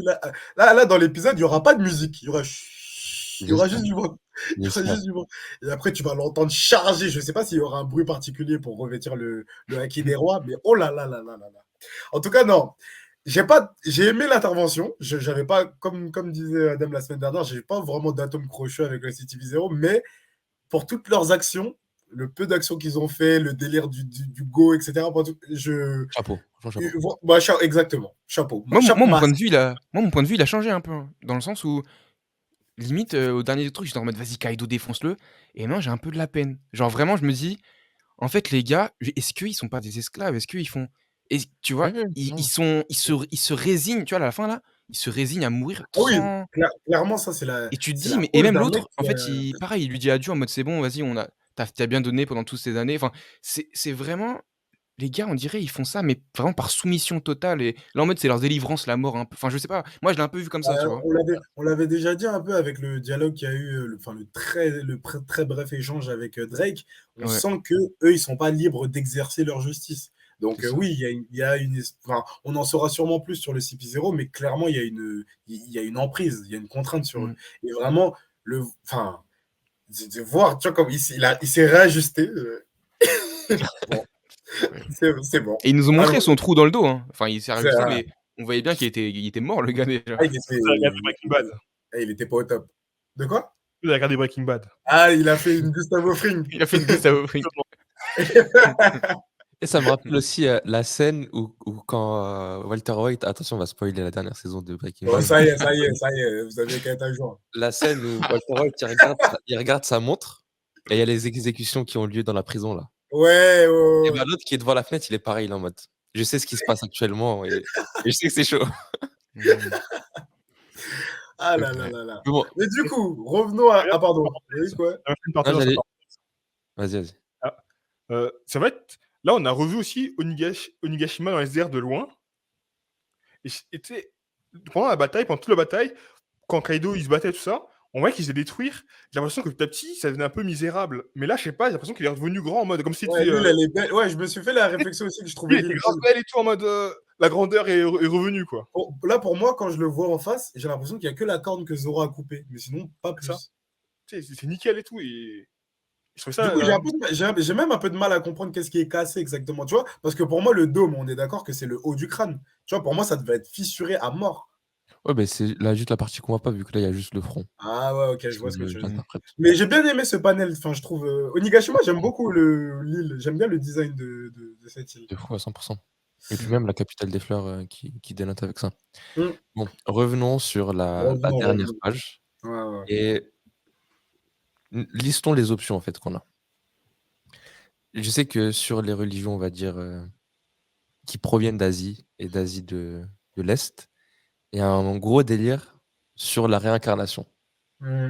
là, dans l'épisode, il n'y aura pas de musique. Il y aura juste du vent. Il y aura J'espère. juste du vent. Et après, tu vas l'entendre charger. Je ne sais pas s'il y aura un bruit particulier pour revêtir le haki des rois, mais oh là là là là là là. En tout cas, non. J'ai aimé l'intervention. J'avais pas, comme disait Adam la semaine dernière, j'ai pas vraiment d'atome crocheux avec le City V0, mais pour toutes leurs actions, le peu d'actions qu'ils ont fait, le délire du go, etc. Chapeau. Franchement, chapeau. Exactement. Chapeau. Moi, Chapeau mon masse. point de vue, il a changé un peu, hein, dans le sens où, limite, au dernier truc, j'étais en mode, vas-y, Kaido, défonce-le. Et maintenant, j'ai un peu de la peine. Genre, vraiment, je me dis, en fait, les gars, est-ce qu'ils sont pas des esclaves? Est-ce qu'ils font... Et tu vois, ils se résignent, tu vois, à la fin, là, ils se résignent à mourir Ah oui, sans... clairement, ça, c'est la. Et tu te c'est dis, la mais... Et pause même d'un mec l'autre, en qui fait, pareil, il lui dit adieu en mode, c'est bon, vas-y, t'as bien donné pendant toutes ces années. Enfin, c'est vraiment... Les gars, on dirait, ils font ça, mais vraiment par soumission totale. Et là, en mode, c'est leur délivrance, la mort, un peu. Enfin, je sais pas. Moi, je l'ai un peu vu comme ça, tu vois. on l'avait déjà dit un peu avec le dialogue qu'il y a eu, très bref échange avec Drake. On Ouais. sent que eux, ils sont pas libres d'exercer leur justice. Donc C'est ça. oui, il y a une, enfin, on en saura sûrement plus sur le CP0, mais clairement, il y a une emprise, il y a une contrainte sur eux. Et vraiment, enfin, de voir, tu vois, comme il s'est réajusté. Bon, Ouais. c'est bon. Et ils nous ont montré Alors, son trou dans le dos, hein. Enfin, il s'est c'est rajusté, vrai. mais on voyait bien qu'il était mort, le gars, déjà. Il était, Il a regardé Breaking Bad. il était pas au top. De quoi? Il a regardé Breaking Bad. Ah, il a fait une Gustavo Fring. Il a fait une Gustavo Fring. Et ça me rappelle aussi la scène où quand Walter White, attention, on va spoiler la dernière saison de Breaking Bon, Bad. ça y est, vous avez qu'à être à jour. La scène où Walter White il regarde sa montre et il y a les exécutions qui ont lieu dans la prison là. Ouais. Et ben l'autre qui est devant la fenêtre, il est pareil, il est en mode. Je sais ce qui se passe actuellement et je sais que c'est chaud. Ah là là là là. Mais bon, Mais du coup, revenons à. Ah, pardon. Oui, quoi? vas-y. Ça va être. Là, on a revu aussi Onigashima dans SDR de loin. Et tu sais, pendant toute la bataille, quand Kaido il se battait, tout ça, on voit qu'il se détruire. J'ai l'impression que petit à petit, ça devenait un peu misérable. Mais là, je sais pas, j'ai l'impression qu'il est redevenu grand en mode comme si Ouais, lui, elle est belle. Ouais, je me suis fait la réflexion aussi que je trouvais il était grave belle et tout en mode la grandeur est revenue quoi. Là, pour moi, quand je le vois en face, j'ai l'impression qu'il n'y a que la corne que Zoro a coupée. Mais sinon, pas plus. Ça. Tu sais, c'est nickel et tout. Et je trouve ça. Du coup, j'ai même un peu de mal à comprendre qu'est-ce qui est cassé exactement, tu vois. Parce que pour moi, le dôme, on est d'accord que c'est le haut du crâne. Tu vois, pour moi, ça devait être fissuré à mort. Ouais, mais c'est là juste la partie qu'on voit pas, vu que là, il y a juste le front. Ah ouais, ok, je vois ce que tu veux dire. J'interprète. Mais j'ai bien aimé ce panel. Enfin, je trouve. Onigashima, j'aime beaucoup l'île. J'aime bien le design de cette île. De fou à 100%. Et puis Mmh. même la capitale des fleurs, qui dénote avec ça. Mmh. Bon, revenons sur la dernière Revenons. page Ouais, ouais. et listons les options, en fait, qu'on a. Je sais que sur les religions, on va dire, qui proviennent d'Asie et d'Asie de l'Est, il y a un gros délire sur la réincarnation. Mmh.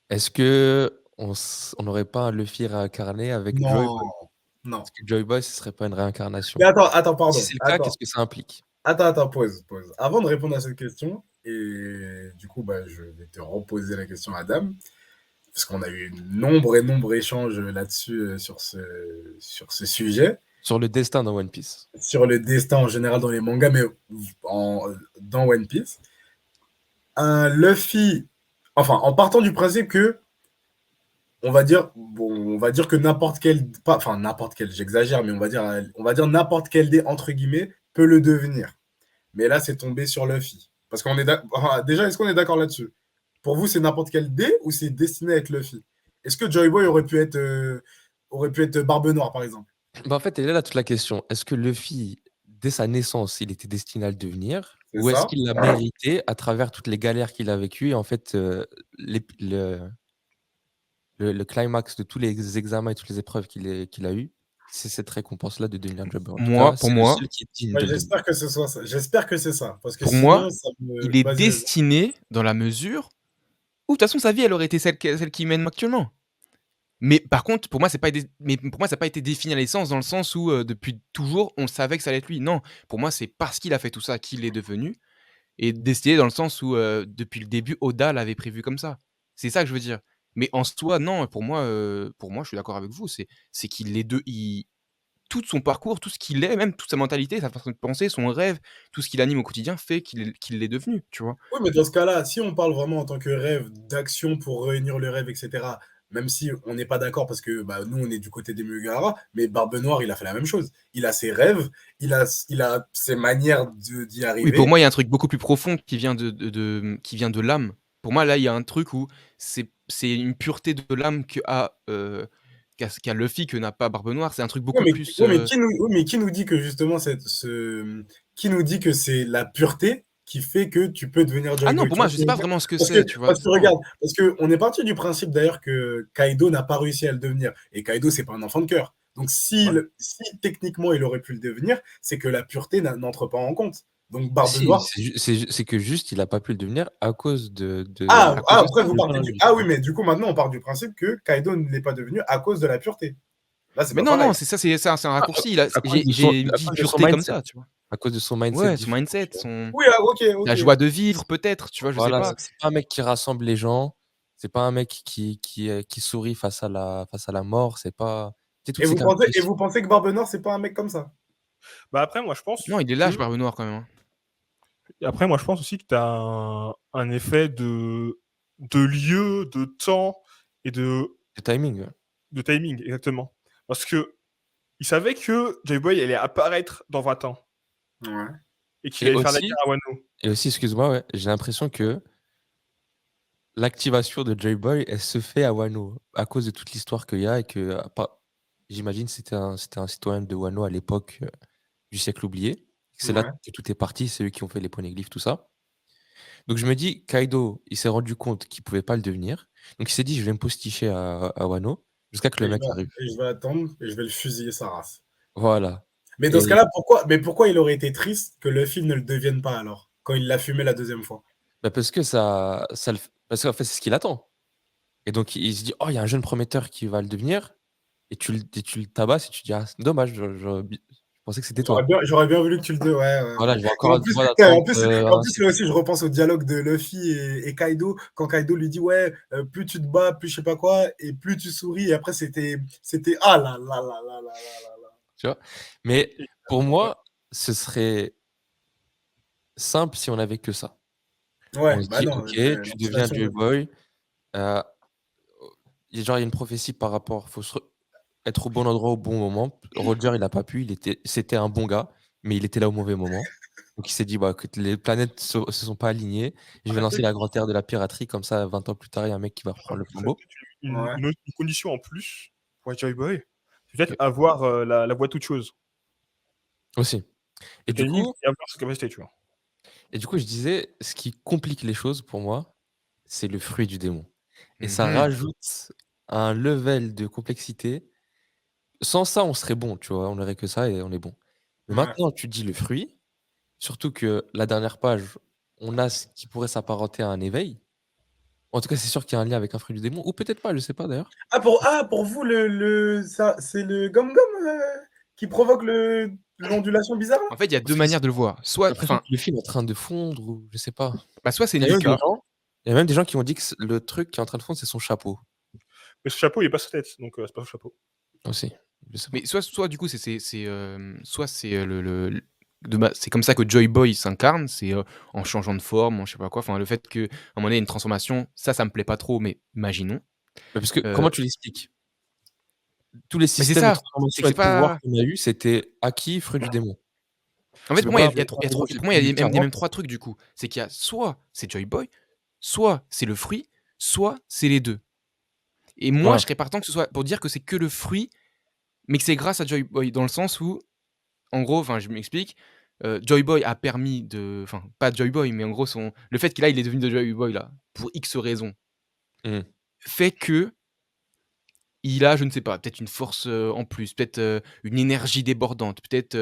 Est-ce qu'on n'aurait pas un Luffy réincarné avec Joy Boy? Non, non. Est-ce que Joy Boy, ce serait pas une réincarnation? Mais attends, Si pardon. c'est le cas, Attends, qu'est-ce que ça implique? pause. Avant de répondre à cette question, et du coup, bah, je vais te reposer la question à Dame, parce qu'on a eu nombre échanges là-dessus, sur ce sujet, Sur le destin dans One Piece. sur le destin en général dans les mangas, mais dans One Piece. Un Luffy, enfin, en partant du principe que on va dire que n'importe quel, enfin n'importe quel, j'exagère, mais on va dire n'importe quel dé entre guillemets peut le devenir. Mais là, c'est tombé sur Luffy. Parce qu'on est enfin, déjà, est-ce qu'on est d'accord là-dessus? Pour vous, c'est n'importe quel dé ou c'est destiné à être Luffy? Est-ce que Joy Boy aurait pu être Barbe Noire, par exemple? Bah, en fait, elle est là toute la question. Est-ce que Luffy, dès sa naissance, il était destiné à le devenir? C'est Ou est-ce ça? qu'il l'a mérité à travers toutes les galères qu'il a vécues et en fait, le climax de tous les examens et toutes les épreuves qu'il a eues, c'est cette récompense-là de devenir Jobber. En tout cas, Pour c'est le moi, seul qui est digne Ouais, de le devenir. j'espère que ce soit ça. J'espère que c'est ça. Parce que pour moi, sinon, ça me. il est Vas-y, vas-y. destiné dans la mesure où, de toute façon, sa vie, elle aurait été celle qu'il mène actuellement. Mais par contre, pour moi, ça a pas été défini à l'essence, dans le sens où, depuis toujours, on savait que ça allait être lui. Non, pour moi, c'est parce qu'il a fait tout ça qu'il est devenu, et destiné dans le sens où, depuis le début, Oda l'avait prévu comme ça. C'est ça que je veux dire. Mais en soi, non, pour moi, je suis d'accord avec vous, c'est qu'il est de il tout son parcours, tout ce qu'il est, même toute sa mentalité, sa façon de penser, son rêve, tout ce qui l'anime au quotidien fait qu'il l'est devenu, tu vois? Oui, mais dans ce cas-là, si on parle vraiment en tant que rêve, d'action pour réunir le rêve, etc., même si on n'est pas d'accord parce que bah, nous, on est du côté des Mugiwara, mais Barbe Noire, il a fait la même chose. Il a ses rêves, il a ses manières d'y Oui, pour arriver. moi, il y a un truc beaucoup plus profond qui vient de l'âme. Pour moi, là, il y a un truc où c'est une pureté de l'âme qu'a Luffy, que n'a pas Barbe Noire. C'est un truc beaucoup plus, Oui, mais qui nous dit que justement, qui nous dit que c'est la pureté qui fait que tu peux devenir ah Joy non, Boy? pour Tu moi, vois je ce que sais je veux pas dire? vraiment ce que c'est, tu vois? Parce que Non. regarde, parce qu'on est parti du principe d'ailleurs que Kaido n'a pas réussi à le devenir. Et Kaido, c'est pas un enfant de cœur. Donc Ouais. si techniquement il aurait pu le devenir, c'est que la pureté n'entre pas en compte. Donc Barbe Si, Noire. c'est que juste, il a pas pu le devenir à cause À cause de Après ça. vous partez du. Ah oui, mais du coup maintenant on part du principe que Kaido ne l'est pas devenu à cause de la pureté. Là, c'est Mais pas non, pareil. non, c'est un raccourci. à cause de J'ai dit à cause de son pureté comme mindset. ça, tu vois? À cause de son mindset Ouais, son différent, mindset, tu vois? Oui, ah, ok, la ok. joie de vivre peut-être, tu vois? Je sais Voilà, pas. c'est pas un mec qui rassemble les gens, c'est pas un mec qui sourit face à la mort, c'est pas tu sais, toutes ces Et caractéristiques. vous pensez que Barbe Noire, c'est pas un mec comme ça? Bah après, moi, je pense Non, il est que lâche, Barbe Noire, quand même, hein. après, moi, je pense aussi que tu as un effet de lieu, de temps et Le timing, ouais. de timing, exactement. Parce que il savait que Joy Boy allait apparaître dans 20 ans Ouais. et qu'il et allait faire la aussi guerre à Wano. et aussi, excuse-moi, ouais, j'ai l'impression que l'activation de Joy-Boy, elle se fait à Wano, à cause de toute l'histoire qu'il y a et que, pas j'imagine c'était un citoyen de Wano à l'époque, du siècle oublié. C'est là Ouais. que tout est parti, c'est eux qui ont fait les poneglyphes, tout ça. Donc je me dis, Kaido, il s'est rendu compte qu'il pouvait pas le devenir. Donc il s'est dit: «Je vais me posticher à Wano jusqu'à que le mec arrive». Et je vais attendre et je vais le fusiller sa race. Voilà Mais dans ce et cas-là, pourquoi il aurait été triste que le film ne le devienne pas alors, quand il l'a fumé la deuxième fois? bah, parce que ça le f parce qu'en fait, c'est ce qu'il attend et donc il se dit: «Oh, il y a un jeune prometteur qui va le devenir» et tu le tabasses et tu te dis: «Ah, c'est dommage, je pensais que c'était toi». J'aurais bien voulu que tu le ouais, ouais, Voilà, ouais. je vais Et encore en avoir du plus, mal à ouais, attendre, en un plus, cycle. là aussi, je repense au dialogue de Luffy et Kaido, quand Kaido lui dit: «Ouais, plus tu te bats, plus je sais pas quoi et plus tu souris» et après c'était ah là là là là là là là. Tu vois? Mais Et pour ouais. moi, ce serait simple si on avait que ça. On Ouais, se bah dit: non, «OK, la tu deviens motivation. Joy-Boy», heu, il y a une prophétie par rapport faut se re être au bon endroit au bon moment. Roger, il a pas pu, c'était un bon gars, mais il était là au mauvais moment. Donc il s'est dit: «Bah, écoute, les planètes se sont pas alignées, je vais lancer la grande ère de la piraterie, comme ça 20 ans plus tard, il y a un mec qui va reprendre le Ce serait flambeau». peut-être Ouais. une condition en plus pour être Joy Boy, c'est peut-être OK. avoir la voix toute chose. Aussi. Et du Skyrim coup et avoir cette capacité, tu vois? je disais, ce qui complique les choses pour moi, c'est le fruit du démon et ça Mmh. rajoute un level de complexité. Sans ça, on serait bon, tu vois? On aurait que ça et on est bon. Mais Ouais. maintenant, tu dis le fruit, surtout que la dernière page, on a ce qui pourrait s'apparenter à un éveil. En tout cas, c'est sûr qu'il y a un lien avec un fruit du démon ou peut-être pas, je sais pas d'ailleurs. Pour vous, ça, c'est le gom-gom qui provoque l'ondulation bizarre là? En fait, il y a Parce 2 que manières de le voir. j'ai Soit l'impression enfin, que le film est en train de fondre ou je sais pas. bah, soit c'est Il y a même des Milka. gens il y a même des gens qui ont dit que le truc qui est en train de fondre, c'est son chapeau Mais ce chapeau, il est pas sa tête, donc c'est pas son chapeau. aussi. Je sais pas. Mais soit du coup soit c'est, c'est comme ça que Joy Boy s'incarne, c'est, en changeant de forme, en je sais pas quoi, enfin le fait qu'à un moment donné, il y a une transformation, ça me plaît pas trop, mais imaginons. Mais parce que Heu, comment tu l'expliques? Tous les mais c'est systèmes de ça, c'est transformation que et c'est de pouvoir pas qu'on a eu, c'était acquis, fruit du démon. en fait, Tu peux pour moi, pas il y a avoir il y a trop des pour moi, il y a possibilités il y a même différentes. 3 trucs du coup. C'est qu'il y a soit c'est Joy Boy, soit c'est le fruit, soit c'est les 2. Et moi, je Ouais, serais partant que ce soit pour dire que c'est que le fruit, mais que c'est grâce à Joy Boy, dans le sens où en gros, enfin, je m'explique, Joy Boy a permis de enfin, pas Joy Boy, mais en gros, le fait qu'il là, il est devenu de Joy Boy là, pour X raisons, mmh, fait qu'il a, je ne sais pas, peut-être une force, en plus, peut-être, une énergie débordante, peut-être,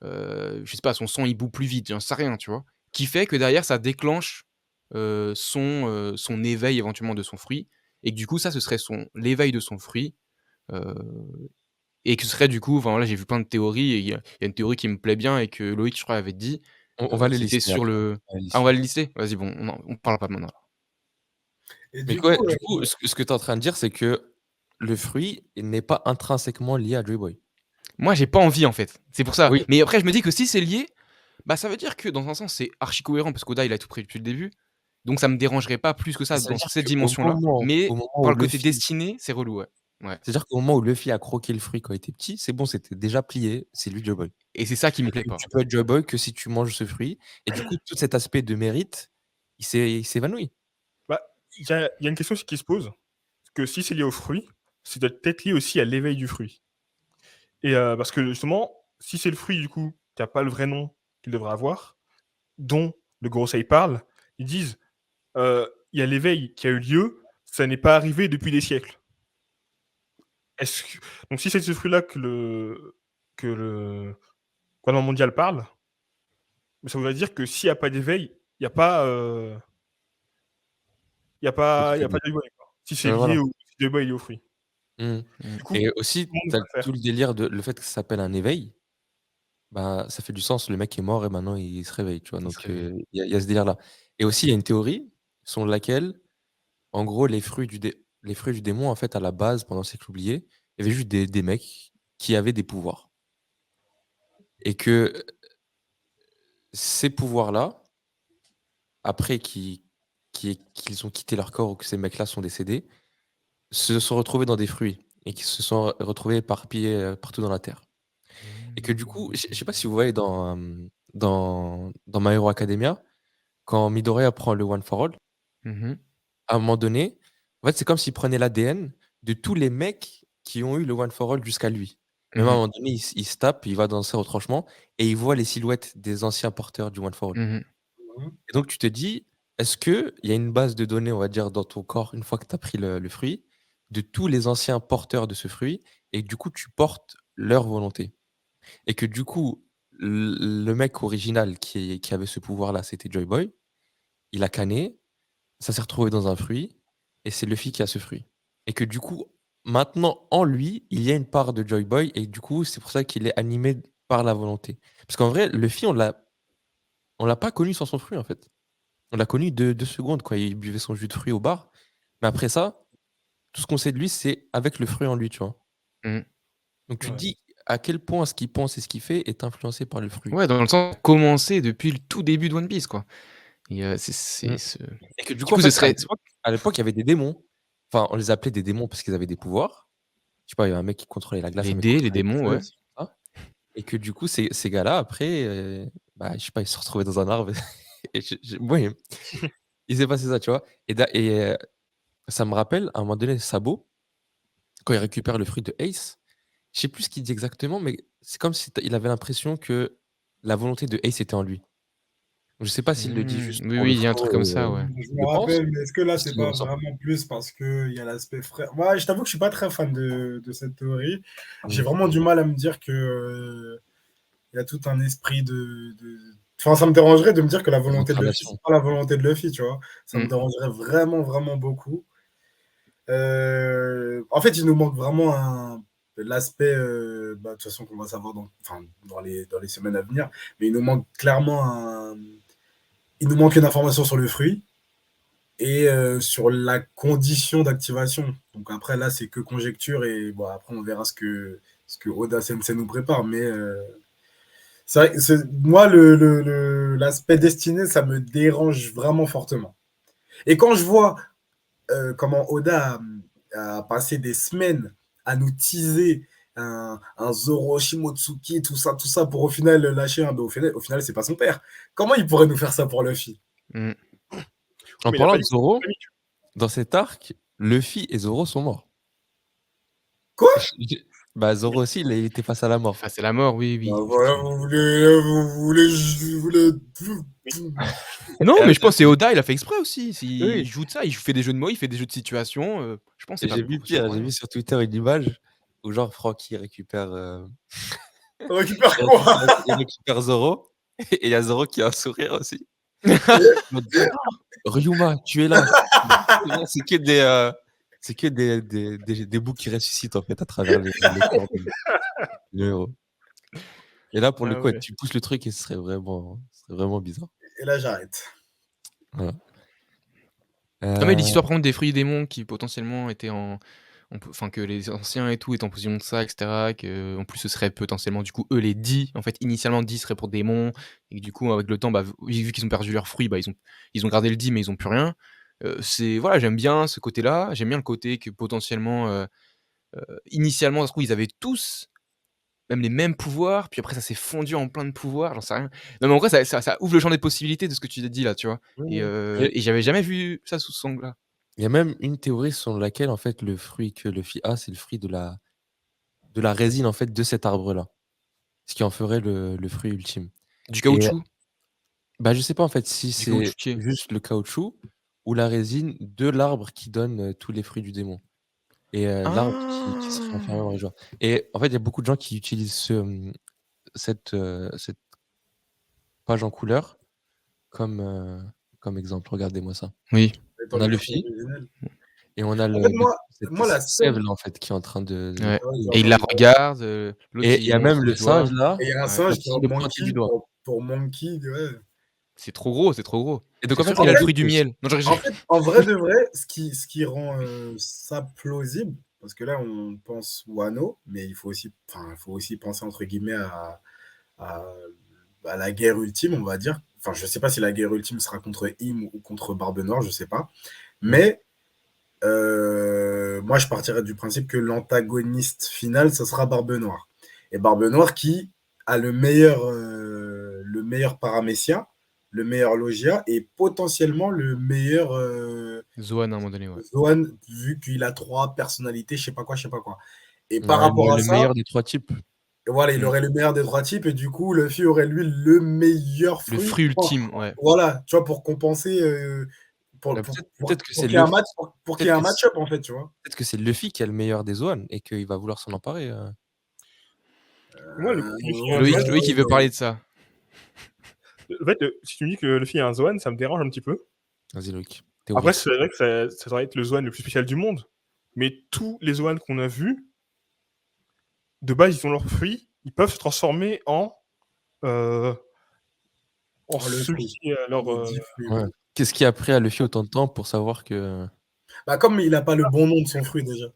je sais pas, son sang il bout plus vite, j'en sais rien, tu vois? Qui fait que derrière ça déclenche, son éveil éventuellement de son fruit et que du coup ça, ce serait l'éveil de son fruit, heu et que ce serait du coup enfin voilà, j'ai vu plein de théories et il y a une théorie qui me plaît bien et que Loïc, je crois, avait dit, on va les c'était lister sur après. le On va les ah, on lister. va le lister? Vas-y, bon, on parle pas maintenant alors. Et Mais du ouais, coup, du coup, ce que tu es en train de dire, c'est que le fruit n'est pas intrinsèquement lié à Joy Boy. Moi, j'ai pas envie, en fait, c'est pour ça. Oui, Mais après, je me dis que si c'est lié, bah, ça veut dire que dans un sens, c'est archi cohérent parce qu'Oda, il a tout prévu depuis le début, donc ça me dérangerait pas plus que mais ça ça veut dans dire cette qu'au dimension-là, moment mais au moment par où le côté Luffy destiné, c'est relou, ouais. Ouais c'est-à-dire qu'au moment où Luffy a croqué le fruit quand il était petit, c'est bon, c'était déjà plié, c'est lui Joy Boy. et c'est ça qui me Et plaît que pas. tu peux être Joy Boy que si tu manges ce fruit et du coup, tout cet aspect de mérite, il s'évanouit. Bah, il y a une question aussi qui se pose, que si c'est lié au fruit, c'est peut-être lié aussi à l'éveil du fruit. Et parce que justement, si c'est le fruit du coup qui a pas le vrai nom qu'il devrait avoir, dont le Gorosei parle, ils disent, il y a l'éveil qui a eu lieu, ça n'est pas arrivé depuis des siècles. Est-ce que donc si c'est de ce fruit-là que le gouvernement mondial parle, ça voudrait dire que s'il y a pas d'éveil, il y a pas, Pas de il y fruit, a pas oui. de Joy Boy, quoi. Si c'est lié Voilà. au si Joy Boy est lié au fruit. Mmh Du coup, et tout aussi, le monde tu as va le tout faire. le délire de le fait que ça s'appelle un éveil, bah, ça fait du sens. Le mec est mort et maintenant il se réveille, tu vois? Il se Donc réveille. il y a ce délire-là et Ouais. aussi, il y a une théorie selon laquelle, en gros, les fruits du démon, en fait, à la base, pendant le siècle oublié, il y avait juste des mecs qui avaient des pouvoirs et que ces pouvoirs-là, après qu'ils ont quitté leur corps ou que ces mecs-là sont décédés, se sont retrouvés dans des fruits et qui se sont retrouvés éparpillés, partout dans la terre. Et que du coup, je sais pas si vous voyez dans My Hero Academia, quand Midoriya prend le One for All, Mmh mh. à un moment donné, en fait, c'est comme s'il prenait l'ADN de tous les mecs qui ont eu le One for All jusqu'à lui. Même à un Mmh. moment donné, il se tape, il va dans ses retranchements et il voit les silhouettes des anciens porteurs du One for All. Mmh. Mmh. Et donc tu te dis, est-ce qu'il y a une base de données, on va dire, dans ton corps, une fois que tu as pris le fruit, de tous les anciens porteurs de ce fruit et que du coup, tu portes leur volonté? Et que du coup, le mec original qui avait ce pouvoir-là, c'était Joy Boy. Il a canné, ça s'est retrouvé dans un fruit et c'est Luffy qui a ce fruit. Et que du coup, maintenant, en lui, il y a une part de Joy Boy et du coup, c'est pour ça qu'il est animé par la volonté. Parce qu'en vrai, Luffy, on l'a pas connu sans son fruit, en fait. On l'a connu 2 secondes, quoi. Il buvait son jus de fruits au bar. Mais après ça, tout ce qu'on sait de lui, c'est avec le fruit en lui, tu vois? Mmh. Donc tu te Ouais. dis à quel point ce qu'il pense et ce qu'il fait est influencé par le fruit. Ouais, dans le sens commencer depuis le tout début de One Piece, quoi et Mmh. c'est ce Et que du du coup, en coup, ce fait, serait à l'époque, il y avait des démons. Enfin, on les appelait des démons parce qu'ils avaient des pouvoirs. Je sais pas, il y a un mec qui contrôlait la glace, un mec qui les contrôlait le démons, feu, ouais. des trucs comme ça. Et que du coup, ces gars-là, après, bah, je sais pas, ils se sont retrouvés dans un arbre et ouais, il s'est passé ça, tu vois? Ça me rappelle, à un moment donné, Sabo, quand il récupère le fruit de Ace, je sais plus ce qu'il dit exactement, mais c'est comme si il avait l'impression que la volonté de Ace était en lui. Je sais pas s'il le dit juste Oui, pour le oui, il y a un flow, truc comme ça, ouais. Je me je pense, rappelle, mais est-ce que là, c'est ce c'est qu'il me pas semble. vraiment plus parce qu'il y a l'aspect frère? Moi, je t'avoue que je suis pas très fan de cette théorie. J'ai Mmh. vraiment du mal à me dire que il y a tout un esprit Enfin, ça me dérangerait de me dire que la volonté de Luffy, D'incarnation. c'est pas la volonté de Luffy, tu vois. Ça me Mmh. dérangerait vraiment, vraiment beaucoup. En fait, il nous manque vraiment l'aspect, de toute façon, qu'on va savoir enfin, dans les semaines à venir, mais il nous manque clairement il nous manque une information sur le fruit et sur la condition d'activation. Donc après, là, c'est que conjecture et bon, après, on verra ce que Oda Sensei nous prépare. Mais c'est vrai, moi, l'aspect destiné, ça me dérange vraiment fortement. Et quand je vois comment Oda a passé des semaines à nous teaser un Zoro Shimotsuki, tout ça, pour au final lâcher un. Au final, c'est pas son père. Comment il pourrait nous faire ça pour Luffy? Mmh. En Mais il a parlant pas de dit que c'était Zoro, une famille. dans cet arc, Luffy et Zoro sont morts. Quoi? Bah, Zoro aussi, il était face à la mort. Ah, c'est la mort, oui, Bah oui, voilà, effectivement. vous voulez. Non, Et mais je pense que c'est Oda, il a fait exprès aussi. oui, Il joue de ça, il fait des jeux de mots, il fait des jeux de situation. Je pense que c'est et pas j'ai vu c'est pas pire, pour j'ai rien. vu sur Twitter une image où genre Franky récupère, On récupère quoi? il récupère Zoro et il y a Zoro qui a un sourire aussi. En mode: «Oh, Ryuma, tu es là!» C'est que des bouts qui ressuscitent en fait à travers le corps du héros. Et là pour le Ah coup, ouais, ouais. tu pousses le truc et ce serait vraiment bizarre. Et là, j'arrête. Voilà. Non, mais l'histoire Heu, par contre des fruits et démons qui potentiellement étaient enfin que les anciens et tout étaient en possession de ça, et cetera, qu'en plus ce serait potentiellement du coup eux les dits, en fait initialement dits serait pour démons et que du coup avec le temps, bah, vu qu'ils ont perdu leurs fruits, bah, ils ont gardé le dit mais ils ont plus rien. C'est voilà, j'aime bien ce côté-là, j'aime bien le côté que potentiellement, initialement ça se trouve ils avaient tous même les mêmes pouvoirs, puis après ça s'est fondu en plein de pouvoirs, j'en sais rien. Non mais en vrai ça ouvre le champ des possibilités de ce que tu as dit là, tu vois? Et mmh heu et et j'avais jamais vu ça sous ce angle-là. il y a même une théorie selon laquelle en fait le fruit que Luffy a, c'est le fruit de la résine en fait de cet arbre-là. Ce qui en ferait le fruit ultime. Du Et caoutchouc? bah, je sais pas en fait si Du c'est caoutchoutier? juste le caoutchouc ou la résine de l'arbre qui donne, tous les fruits du démon et l'arbre qui serait inférieur au Ah! joueur et en fait, il y a beaucoup de gens qui utilisent cette page en couleur comme, comme exemple. Regardez-moi ça. Oui. Étant On a les fruits Luffy originels. et on a En fait, cette moi, la cette seule. sève là en fait qui est en train de Ouais Ouais, j'ai et il la entendu. regarde, l'autre et il il y a même montre le du singe doigt. là Et il y a un Ouais. singe qui pour le pointait du Monkey, doigt pour Monkey, ouais. C'est trop gros, c'est trop gros. et donc C'est en fait, sûr il qu'il y a a le 2 fruit du trucs. miel. Non, je En rigole. fait, en vrai de vrai, ce qui rend ça plausible, parce que là, on pense Wano, mais il faut aussi penser entre guillemets à, à la guerre ultime, on va dire. Enfin, je sais pas si la guerre ultime sera contre Im ou contre Barbe Noire, je sais pas. Mmh. Mais moi, je partirais du principe que l'antagoniste final, ce sera Barbe Noire. Et Barbe Noire qui a le meilleur paramécia, le meilleur logia et potentiellement le meilleur Zoan à un moment donné, ouais. Zoan, vu qu'il a 3 personnalités, je sais pas quoi, je sais pas quoi. Et par Ouais, rapport à le ça, meilleur des 3 types. voilà, il Mmh. aurait le meilleur des 3 types et du coup, Luffy aurait lui le meilleur Le fruit. fruit ultime, ouais. Voilà, tu vois, pour compenser, Bah, peut-être que pour c'est qu'il y ait un Luffy match, pour qu'il y peut-être ait un que c match-up en fait, tu vois. peut-être que c'est Luffy qui a le meilleur des Zoan et qu'il va vouloir s'en emparer, Moi, le fait qu'il y ait un Loïc Zoan, Loïc il veut parler de ça. en fait, si tu me dis que le fille a un Zoan, ça me dérange un petit peu. Vas-y Loïc, Après, théorise. c'est vrai que ça doit être le Zoan le plus spécial du monde. Mais tous les Zoan qu'on a vus, de base, ils ont leurs fruits, ils peuvent se transformer euh, en Oh, le celui fruit, qui est leur. les 10 fruits, Ouais. ouais. Qu'est-ce qui a pris à Luffy autant de temps pour savoir que Bah, comme il a pas le bon nom de son fruit déjà.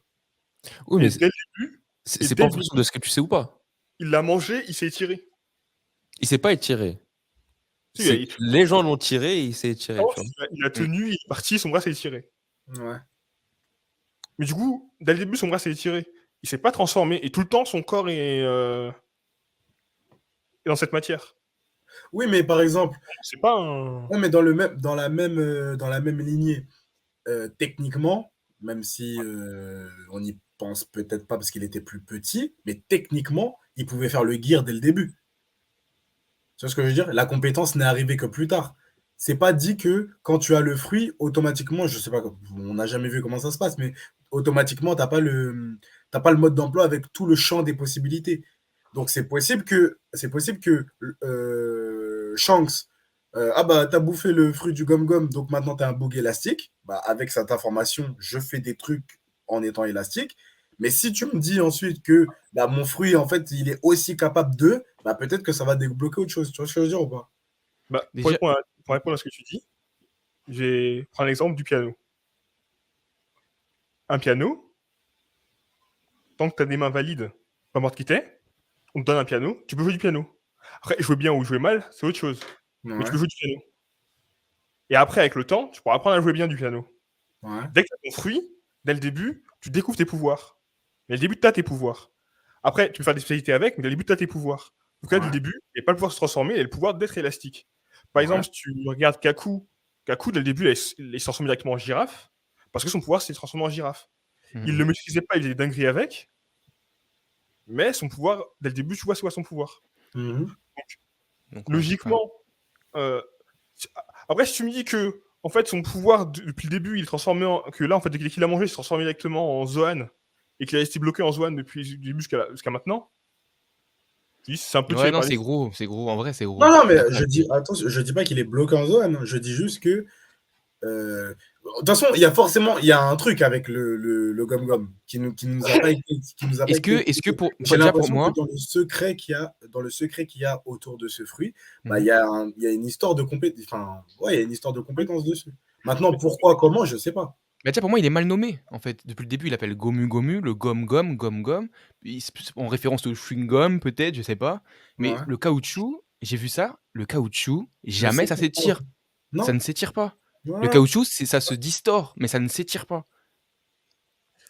oui, mais Et dès le début, et c'est dès pas en le fonction de début, ce que tu sais ou pas. il l'a mangé, il s'est étiré. Il s'est pas étiré. Si, C'est les gens l'ont tiré et il s'est étiré, tu vois? il a Mmh. tenu, il est parti, son bras s'est étiré. Ouais. Mais du coup, dès le début, son bras s'est étiré. Il s'est pas transformé. Et tout le temps, son corps est dans cette matière. Oui, mais par exemple, C'est pas un. ouais, mais dans la même lignée, techniquement, même si on n'y pense peut-être pas parce qu'il était plus petit, mais techniquement, il pouvait faire le gear dès le début. Tu vois ce que je veux dire? La compétence n'est arrivée que plus tard. C'est pas dit que quand tu as le fruit, automatiquement, je sais pas, on n'a jamais vu comment ça se passe, mais automatiquement, t'as pas le mode d'emploi avec tout le champ des possibilités. Donc c'est possible que Shanks, ah bah t'as bouffé le fruit du gom-gom, donc maintenant t'as un bug élastique. Bah avec cette information, je fais des trucs en étant élastique. Mais si tu me dis ensuite que bah, mon fruit, en fait, il est aussi capable de, bah, peut-être que ça va débloquer autre chose. Tu vois ce que je veux dire ou pas? Bah, Déjà, pour répondre à ce que tu dis, je vais prendre l'exemple du piano. Un piano, tant que tu as des mains valides, peu importe qui t'es, on te donne un piano, tu peux jouer du piano. Après, jouer bien ou jouer mal, c'est autre chose. Mais tu Ouais, peux jouer du piano. Et après, avec le temps, tu pourras apprendre à jouer bien du piano. ouais, Dès que tu as ton fruit, dès le début, tu découvres tes pouvoirs. Mais dès le début, tu as tes pouvoirs. Après, tu peux faire des spécialités avec, mais dès le début, tu as tes pouvoirs. Donc là, dès ouais, le début, il n'y a pas le pouvoir de se transformer, il y a le pouvoir d'être élastique. Par ouais. exemple, si tu regardes Kaku, Kaku, dès le début, il se transforme directement en girafe, parce que son pouvoir, c'est de se transformer en girafe. Il ne le maîtrisait pas, il faisait des dingueries avec, mais son pouvoir, dès le début, tu vois, c'est quoi son pouvoir. Mhm. donc, ouais, enfin, Logiquement, euh, après, si tu me dis que, en fait, son pouvoir, depuis le début, il est transformé en. Que là, en fait, dès qu'il a mangé, il s'est transformé directement en Zoan, et qu'il a resté bloqué en Zoan depuis le début jusqu'à maintenant, je dis, c'est un peu ouais, tiré non, par les cheveux. c'est gros, en vrai, c'est Non, gros. non, Je suis mais d'accord avec toi. je dis pas qu'il est bloqué en zone. Je dis juste que, de toute façon, il y a forcément, il y a un truc avec le gom-gom qui nous a pas qui nous a pas été Est-ce que expliqué. pour, J'ai déjà pour l'impression que moi, dans le secret qu'il y a autour de ce fruit, bah, mhm. il y a une histoire de compétence, enfin, ouais, il y a une histoire de compétence dessus. Maintenant, pourquoi, comment, je sais pas. Bah, déjà pour moi, il est mal nommé, en fait. Depuis le début, il appelle Gomu Gomu, le Gom Gom, Gom Gom, en référence au chewing gum, peut-être, je sais pas. Mais Ouais. le caoutchouc, j'ai vu ça, le caoutchouc, Je jamais sais ça pas. s'étire. Ça Non. ne s'étire pas. Le Ouais. caoutchouc, ça se distord, mais ça ne s'étire pas.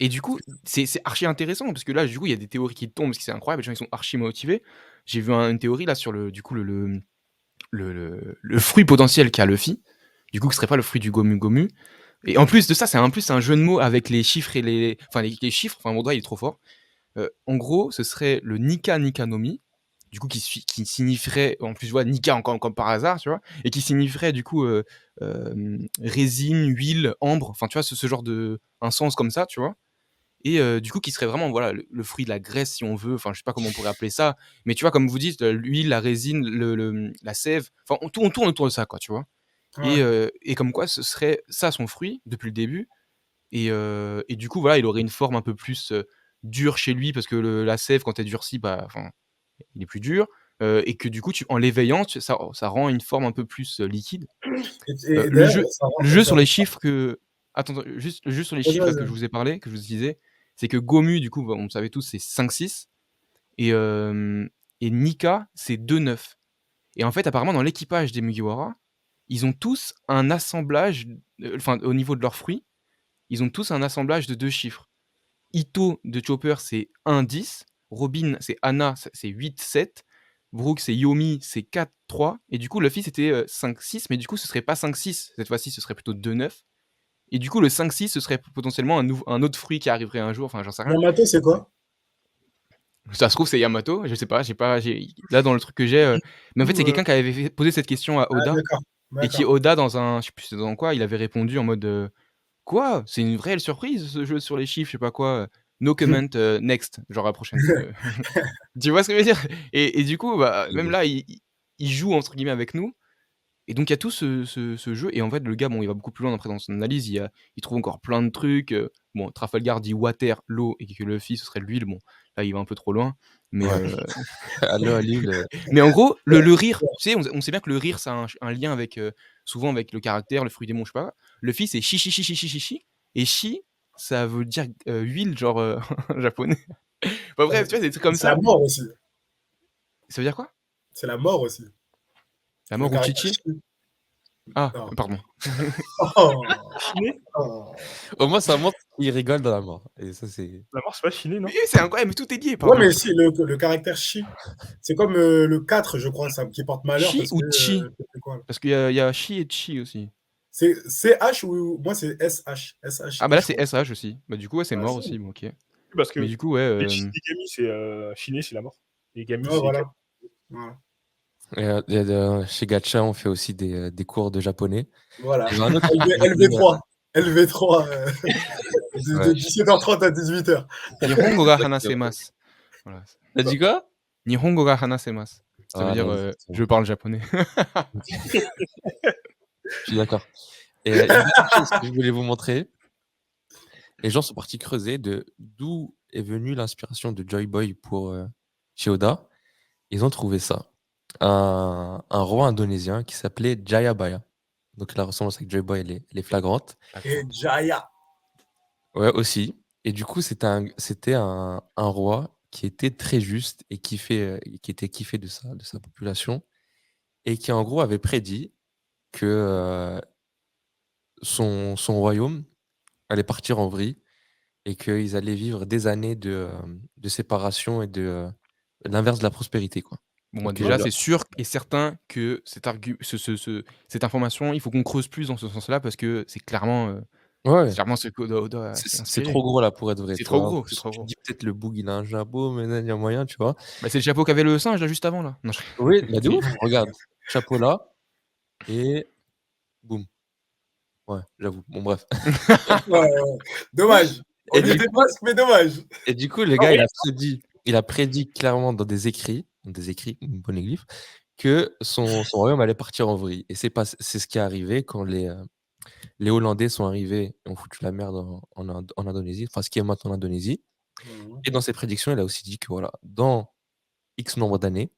Et du coup, c'est archi intéressant parce que là, du coup, il y a des théories qui tombent parce que c'est incroyable, les gens ils sont archi motivés. J'ai vu une théorie là sur du coup, le fruit potentiel qu'a Luffy, du coup, qui serait pas le fruit du Gomu Gomu. Et en plus de ça, c'est un jeu de mots avec les chiffres et enfin, les chiffres, enfin, mon doigt, il est trop fort. En gros, ce serait le Nika Nika no Mi, du coup, qui signifierait, en plus, je vois, Nika, encore comme par hasard, tu vois, et qui signifierait, du coup, résine, huile, ambre, enfin, tu vois, ce genre de. Un sens comme ça, tu vois. Et du coup, qui serait vraiment voilà, le fruit de la graisse, si on veut, enfin, je sais pas comment on pourrait appeler ça, mais tu vois, comme vous dites, l'huile, la résine, la sève, enfin, on tourne autour de ça, quoi, tu vois. Ouais. Et comme quoi, ce serait ça son fruit depuis le début. Et du coup, voilà, il aurait une forme un peu plus dure chez lui, parce que la sève, quand elle durcit, bah, enfin, il est plus dur. Et que du coup, en l'éveillant, ça rend une forme un peu plus liquide. Et Le d'ailleurs, jeu, le jeu sur les chiffres que. Attends, juste, le jeu sur les vas-y, chiffres là, que je vas-y. vous ai parlé, que je vous disais, c'est que Gomu, du coup, on le savait tous, c'est 5-6. Et Nika, c'est 2-9. Et en fait, apparemment, dans l'équipage des Mugiwara, ils ont tous un assemblage, enfin, au niveau de leurs fruits, ils ont tous un assemblage de deux chiffres. Ito de Chopper, c'est 1-10. Robin, c'est Anna, c'est 8-7. Brooke, c'est Yomi, c'est 4-3. Et du coup, Luffy, c'était 5-6. Mais du coup, ce serait pas 5-6. Cette fois-ci, ce serait plutôt 2-9. Et du coup, le 5-6, ce serait potentiellement un autre fruit qui arriverait un jour. Enfin, j'en sais rien. Yamato, c'est quoi? Ça se trouve, c'est Yamato. Je sais pas. Là, dans le truc que j'ai. Mais en fait, c'est quelqu'un qui avait posé cette question à Ah, Oda. d'accord. Et qui, D'accord. Oda, dans un. Je sais plus c'est dans quoi, il avait répondu en mode. Quoi? C'est une réelle surprise, ce jeu sur les chiffres, je sais pas quoi. No comment, next. Genre la prochaine. Tu vois ce que je veux dire? Et du coup, bah, même là, il joue entre guillemets avec nous. Et donc il y a tout ce jeu. Et en fait, le gars, bon, il va beaucoup plus loin après dans son analyse. Il trouve encore plein de trucs. Bon, Trafalgar dit water, l'eau, et que Luffy, ce serait l'huile. Bon, là, il va un peu trop loin. Mais, Ouais. Allô, à Lille. mais en gros, Ouais. le rire, tu sais, on sait bien que le rire, ça a un lien avec, souvent avec le caractère, le fruit des mots, je sais pas. Luffy, c'est chi chi chi chi chi chi chi. Et chi, ça veut dire huile, genre japonais. Bah, bref, tu vois, des trucs comme C'est la ça. mort aussi. Ça veut dire quoi? C'est la mort aussi. La Le mort ou caractère chichi? chi. Ah, Non. pardon. Oh, Chiné? oh. Au moins, ça montre qu'il rigole dans la mort. Et ça, c'est. La mort, c'est pas chiné, non? Mais c'est incroyable, mais tout est lié, Ouais, pardon. mais si, le caractère chi. C'est comme le 4, je crois, ça, qui porte malheur Chi parce ou que. chi? Je sais plus quoi, là. Parce qu'il y a chi et chi aussi. C'est CH ou moi c'est SH. SH. Ah bah là, c'est SH aussi. Bah du coup, ouais, c'est Ah, mort si. aussi, bon, OK. Parce Mais que du coup, ouais, Shinigami, c'est Shiné, c'est la mort. Et Gami, Ouais, c'est voilà. Voilà. Chez Gacha, on fait aussi des cours de japonais. Voilà. Il y avait un autre cours de japonais, LV3. LV3 de ouais, 17h30 à 18h. Nihongo ga exactement. hanasemasu. Voilà. Tu dit quoi? Nihongo ga hanasemasu. Ça veut dire, Voilà, je exactement. parle japonais. Je suis d'accord. Et une deuxième chose que je voulais vous montrer, les gens sont partis creuser de d'où est venue l'inspiration de Joy Boy pour chez Oda. Ils ont trouvé ça. Un roi indonésien qui s'appelait Jayabaya. Donc la ressemblance avec Joy Boy, elle est flagrante. Et Jaya. Ouais, aussi. Et du coup, c'était un roi qui était très juste et qui était kiffé de sa population et qui, en gros, avait prédit que son royaume allait partir en vrille et qu'ils allaient vivre des années de séparation et de l'inverse de la prospérité, quoi. Bon, moi, Donc, déjà, c'est sûr et certain que cette information, il faut qu'on creuse plus dans ce sens-là parce que c'est ouais, clairement ce qu'Oda s'est c'est inspiré. trop gros là pour être vrai, C'est tu trop vois. En gros, c'est plus, trop tu te gros. dis peut-être le boug, il a un jabot, mais il y a moyen, tu vois. Bah, c'est le chapeau qu'avait le singe, là, juste avant, là. Non, je Oui, mais de ouf, regarde, chapeau là et boum. Ouais, j'avoue. Bon, bref. Ouais, ouais. Dommage. On Et y du était coup, presque, mais dommage. le gars, il a prédit clairement dans des écrits, poneglyphes, que son royaume allait partir en vrille. Et c'est ce qui est arrivé quand les Hollandais sont arrivés et ont foutu la merde en Indonésie, enfin ce qui est maintenant l'Indonésie. Et dans ses prédictions, il a aussi dit que voilà, dans X nombre d'années,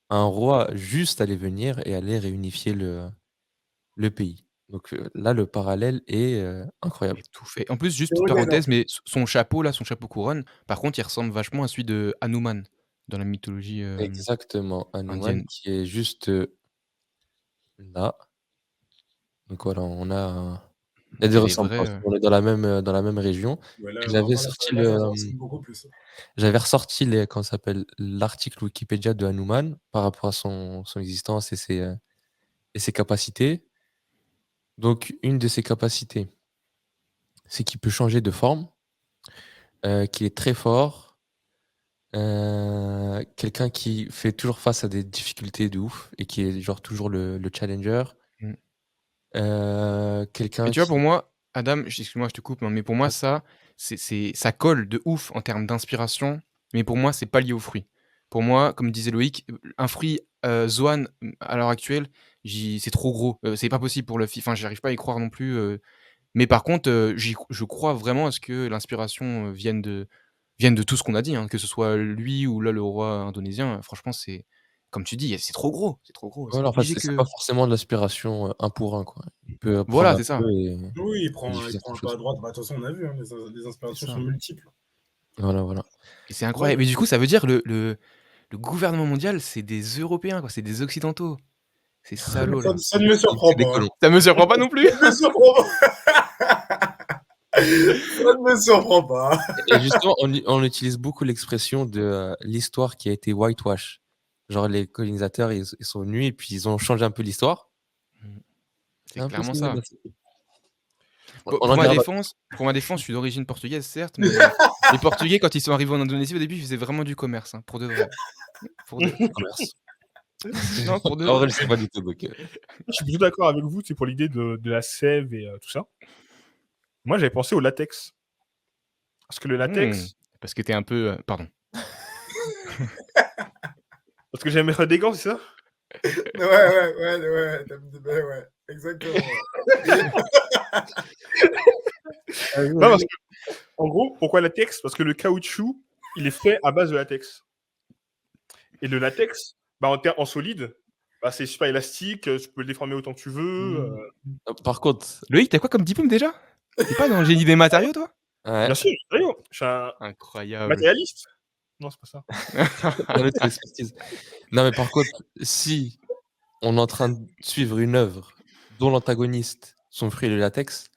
un roi juste allait venir et allait réunifier le pays. Donc là, le parallèle est incroyable. Et tout fait. En plus, juste petite Oui, mais non. parenthèse, mais son chapeau, là, son chapeau couronne, par contre, il ressemble vachement à celui de Hanuman dans la mythologie Exactement, Hanuman indienne. qui est juste là. Donc voilà, il y a Donc, des il y a des vrais. ressemblances. On est dans la même région. Ouais, là, Et j'avais vraiment, sorti là, ça se ressemble beaucoup plus. j'avais ressorti comment ça s'appelle, l'article Wikipédia de Hanuman par rapport à son existence et ses capacités. Donc, une de ses capacités, c'est qu'il peut changer de forme, qu'il est très fort, quelqu'un qui fait toujours face à des difficultés de ouf et qui est genre toujours le challenger. Mmh. Mais Quelqu'un tu vois, pour qui moi, Adam, excuse-moi, je te coupe, hein, mais pour moi, ça, ça colle de ouf en termes d'inspiration, mais pour moi, c'est pas lié aux fruits. Pour moi, comme disait Loïc, un fruit Zoan, à l'heure actuelle, c'est trop gros. C'est pas possible pour le enfin, j'arrive pas à y croire non plus. Mais par contre, je crois vraiment à ce que l'inspiration vienne de tout ce qu'on a dit, hein, que ce soit lui ou là, le roi indonésien. Franchement, c'est comme tu dis, c'est trop gros, c'est trop gros. C'est voilà, en fait, obligé c'est pas que forcément de l'aspiration, 1 pour 1, quoi. Il peut prendre voilà, un c'est ça, peu et Oui, modifier il prend certaines un peu choses. à droite. Bah, de toute façon, on a vu, hein, les c'est inspirations sont ça. multiples. Voilà, voilà. Et c'est Ouais, incroyable. Mais du coup, ça veut dire le gouvernement mondial, c'est des Européens, quoi, c'est des occidentaux. Ces salauds là. ça ne me surprend C'est des pas. colons. Ça me surprend pas non plus. Ça ne me surprend pas. Ça ne me surprend pas. Et justement, on utilise beaucoup l'expression de l'histoire qui a été whitewash. Genre les colonisateurs, ils sont venus et puis ils ont changé un peu l'histoire. Mmh. C'est C'est un peu ce clairement qui s'est ça. passé. On en Pour ma défense, je suis d'origine portugaise certes, mais les Portugais quand ils sont arrivés en Indonésie au début, ils faisaient vraiment du commerce, hein, pour de vrai. Pour de commerce. non, pour de En vrai, vrai. je sais pas du tout. Donc, Je suis plutôt d'accord avec vous, c'est pour l'idée de la sève et tout ça. Moi, j'avais pensé au latex. Parce que le Mmh. latex, Parce que tu es un peu, pardon. parce que j'aimerais des gants, c'est ça? Ouais, exactement. Non, parce que, en gros, pourquoi latex? Parce que le caoutchouc, il est fait à base de latex. Et le latex, bah, en solide, bah, c'est super élastique, tu peux le déformer autant que tu veux. par contre, Loïc, tu as quoi comme diplôme déjà? Tu es pas dans le génie des matériaux toi? ouais, Bien sûr, sérieux, je suis un Incroyable. matérialiste. Non, c'est pas ça. un autre expertise. Non, mais par contre, si on est en train de suivre une œuvre dont l'antagoniste, son fruit est le latex,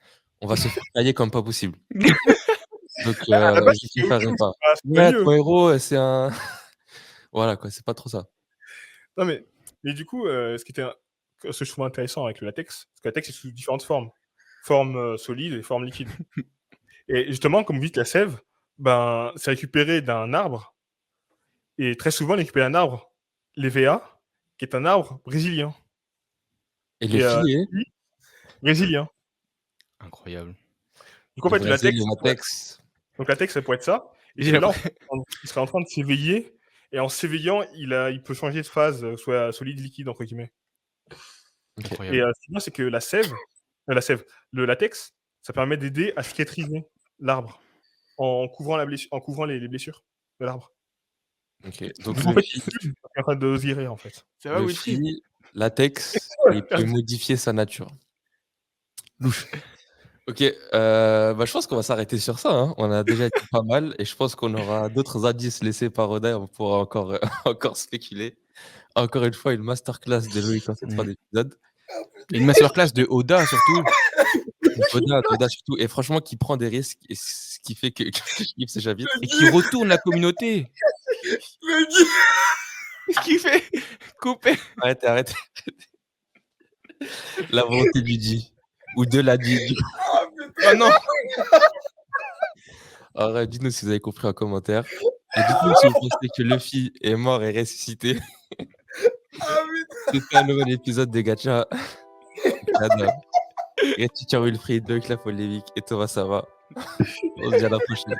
on va se faire tailler comme pas possible. Donc, Bah, à la base, je c'est préférerais caoutchouc, pas. c'est pas Ouais, mieux. ton héros, c'est un voilà quoi, c'est pas trop ça. Non, mais du coup, ce qui était ce que je trouve intéressant avec le latex, parce que le latex est sous différentes formes. Forme solide et forme liquide. Et justement, comme vous dites, la sève, ben, c'est récupéré d'un arbre. Et très souvent, on récupère un arbre, l'EVA, qui est un arbre brésilien. Et le Et filet, brésilien. Incroyable. Du coup, en le fait, le Brésil, latex, le latex. donc latex, ça pourrait être ça. Et J'ai celui-là, il serait en train de s'éveiller. Et en s'éveillant, il peut changer de phase, soit solide, liquide, entre guillemets. Et Incroyable. ce qui est bien, c'est que le latex, ça permet d'aider à cicatriser l'arbre en couvrant, les blessures de l'arbre. Ok. Donc Du coup, en le fait, il fume quand il est en train de virer, en fait. Ça va, le Wilfried? fil, latex, il peut modifier sa nature. Louche. Ok, bah, je pense qu'on va s'arrêter sur ça, hein. On a déjà été pas mal et je pense qu'on aura d'autres indices laissés par Oda et on pourra encore, encore spéculer. Encore une fois, une masterclass de Loïc en cette fin d'épisode. Et une masterclass de Oda surtout. Oda surtout, et franchement, qui prend des risques, et ce qui fait que je kiffe ce chapitre. Et qui retourne la communauté. Qu'est-ce qu'il fait? Couper. Arrêtez. La volonté du dit. Ou de la dit. Oh non. Alors, dites-nous si vous avez compris en commentaire. Et dites-nous si vous pensez que Luffy est mort et ressuscité. C'était un nouvel épisode de Gacha. Et Teacher Wilfried, Loïc la polémique et Thomas ça va. On se dit à la prochaine.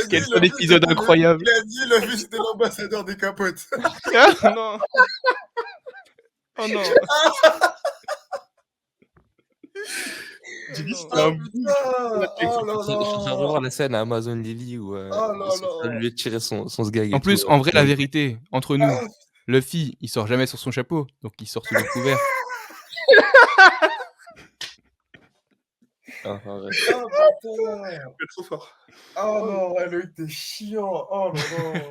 Quel seul épisode incroyable. Il a dit le fils de l'ambassadeur des capotes. Ah non. Oh non. J'ai dit, Non. c'était un Oh putain. Oh Je suis en train de là revoir la scène à Amazon Lily où là là. lui tirer son sgag. En plus, en vrai, la vérité, entre nous, Luffy, il sort jamais sur son chapeau, donc il sort toujours couvert. Ah, ouais. Oh putain. trop fort. Oh non, Loïc, t'es chiant. Oh là là.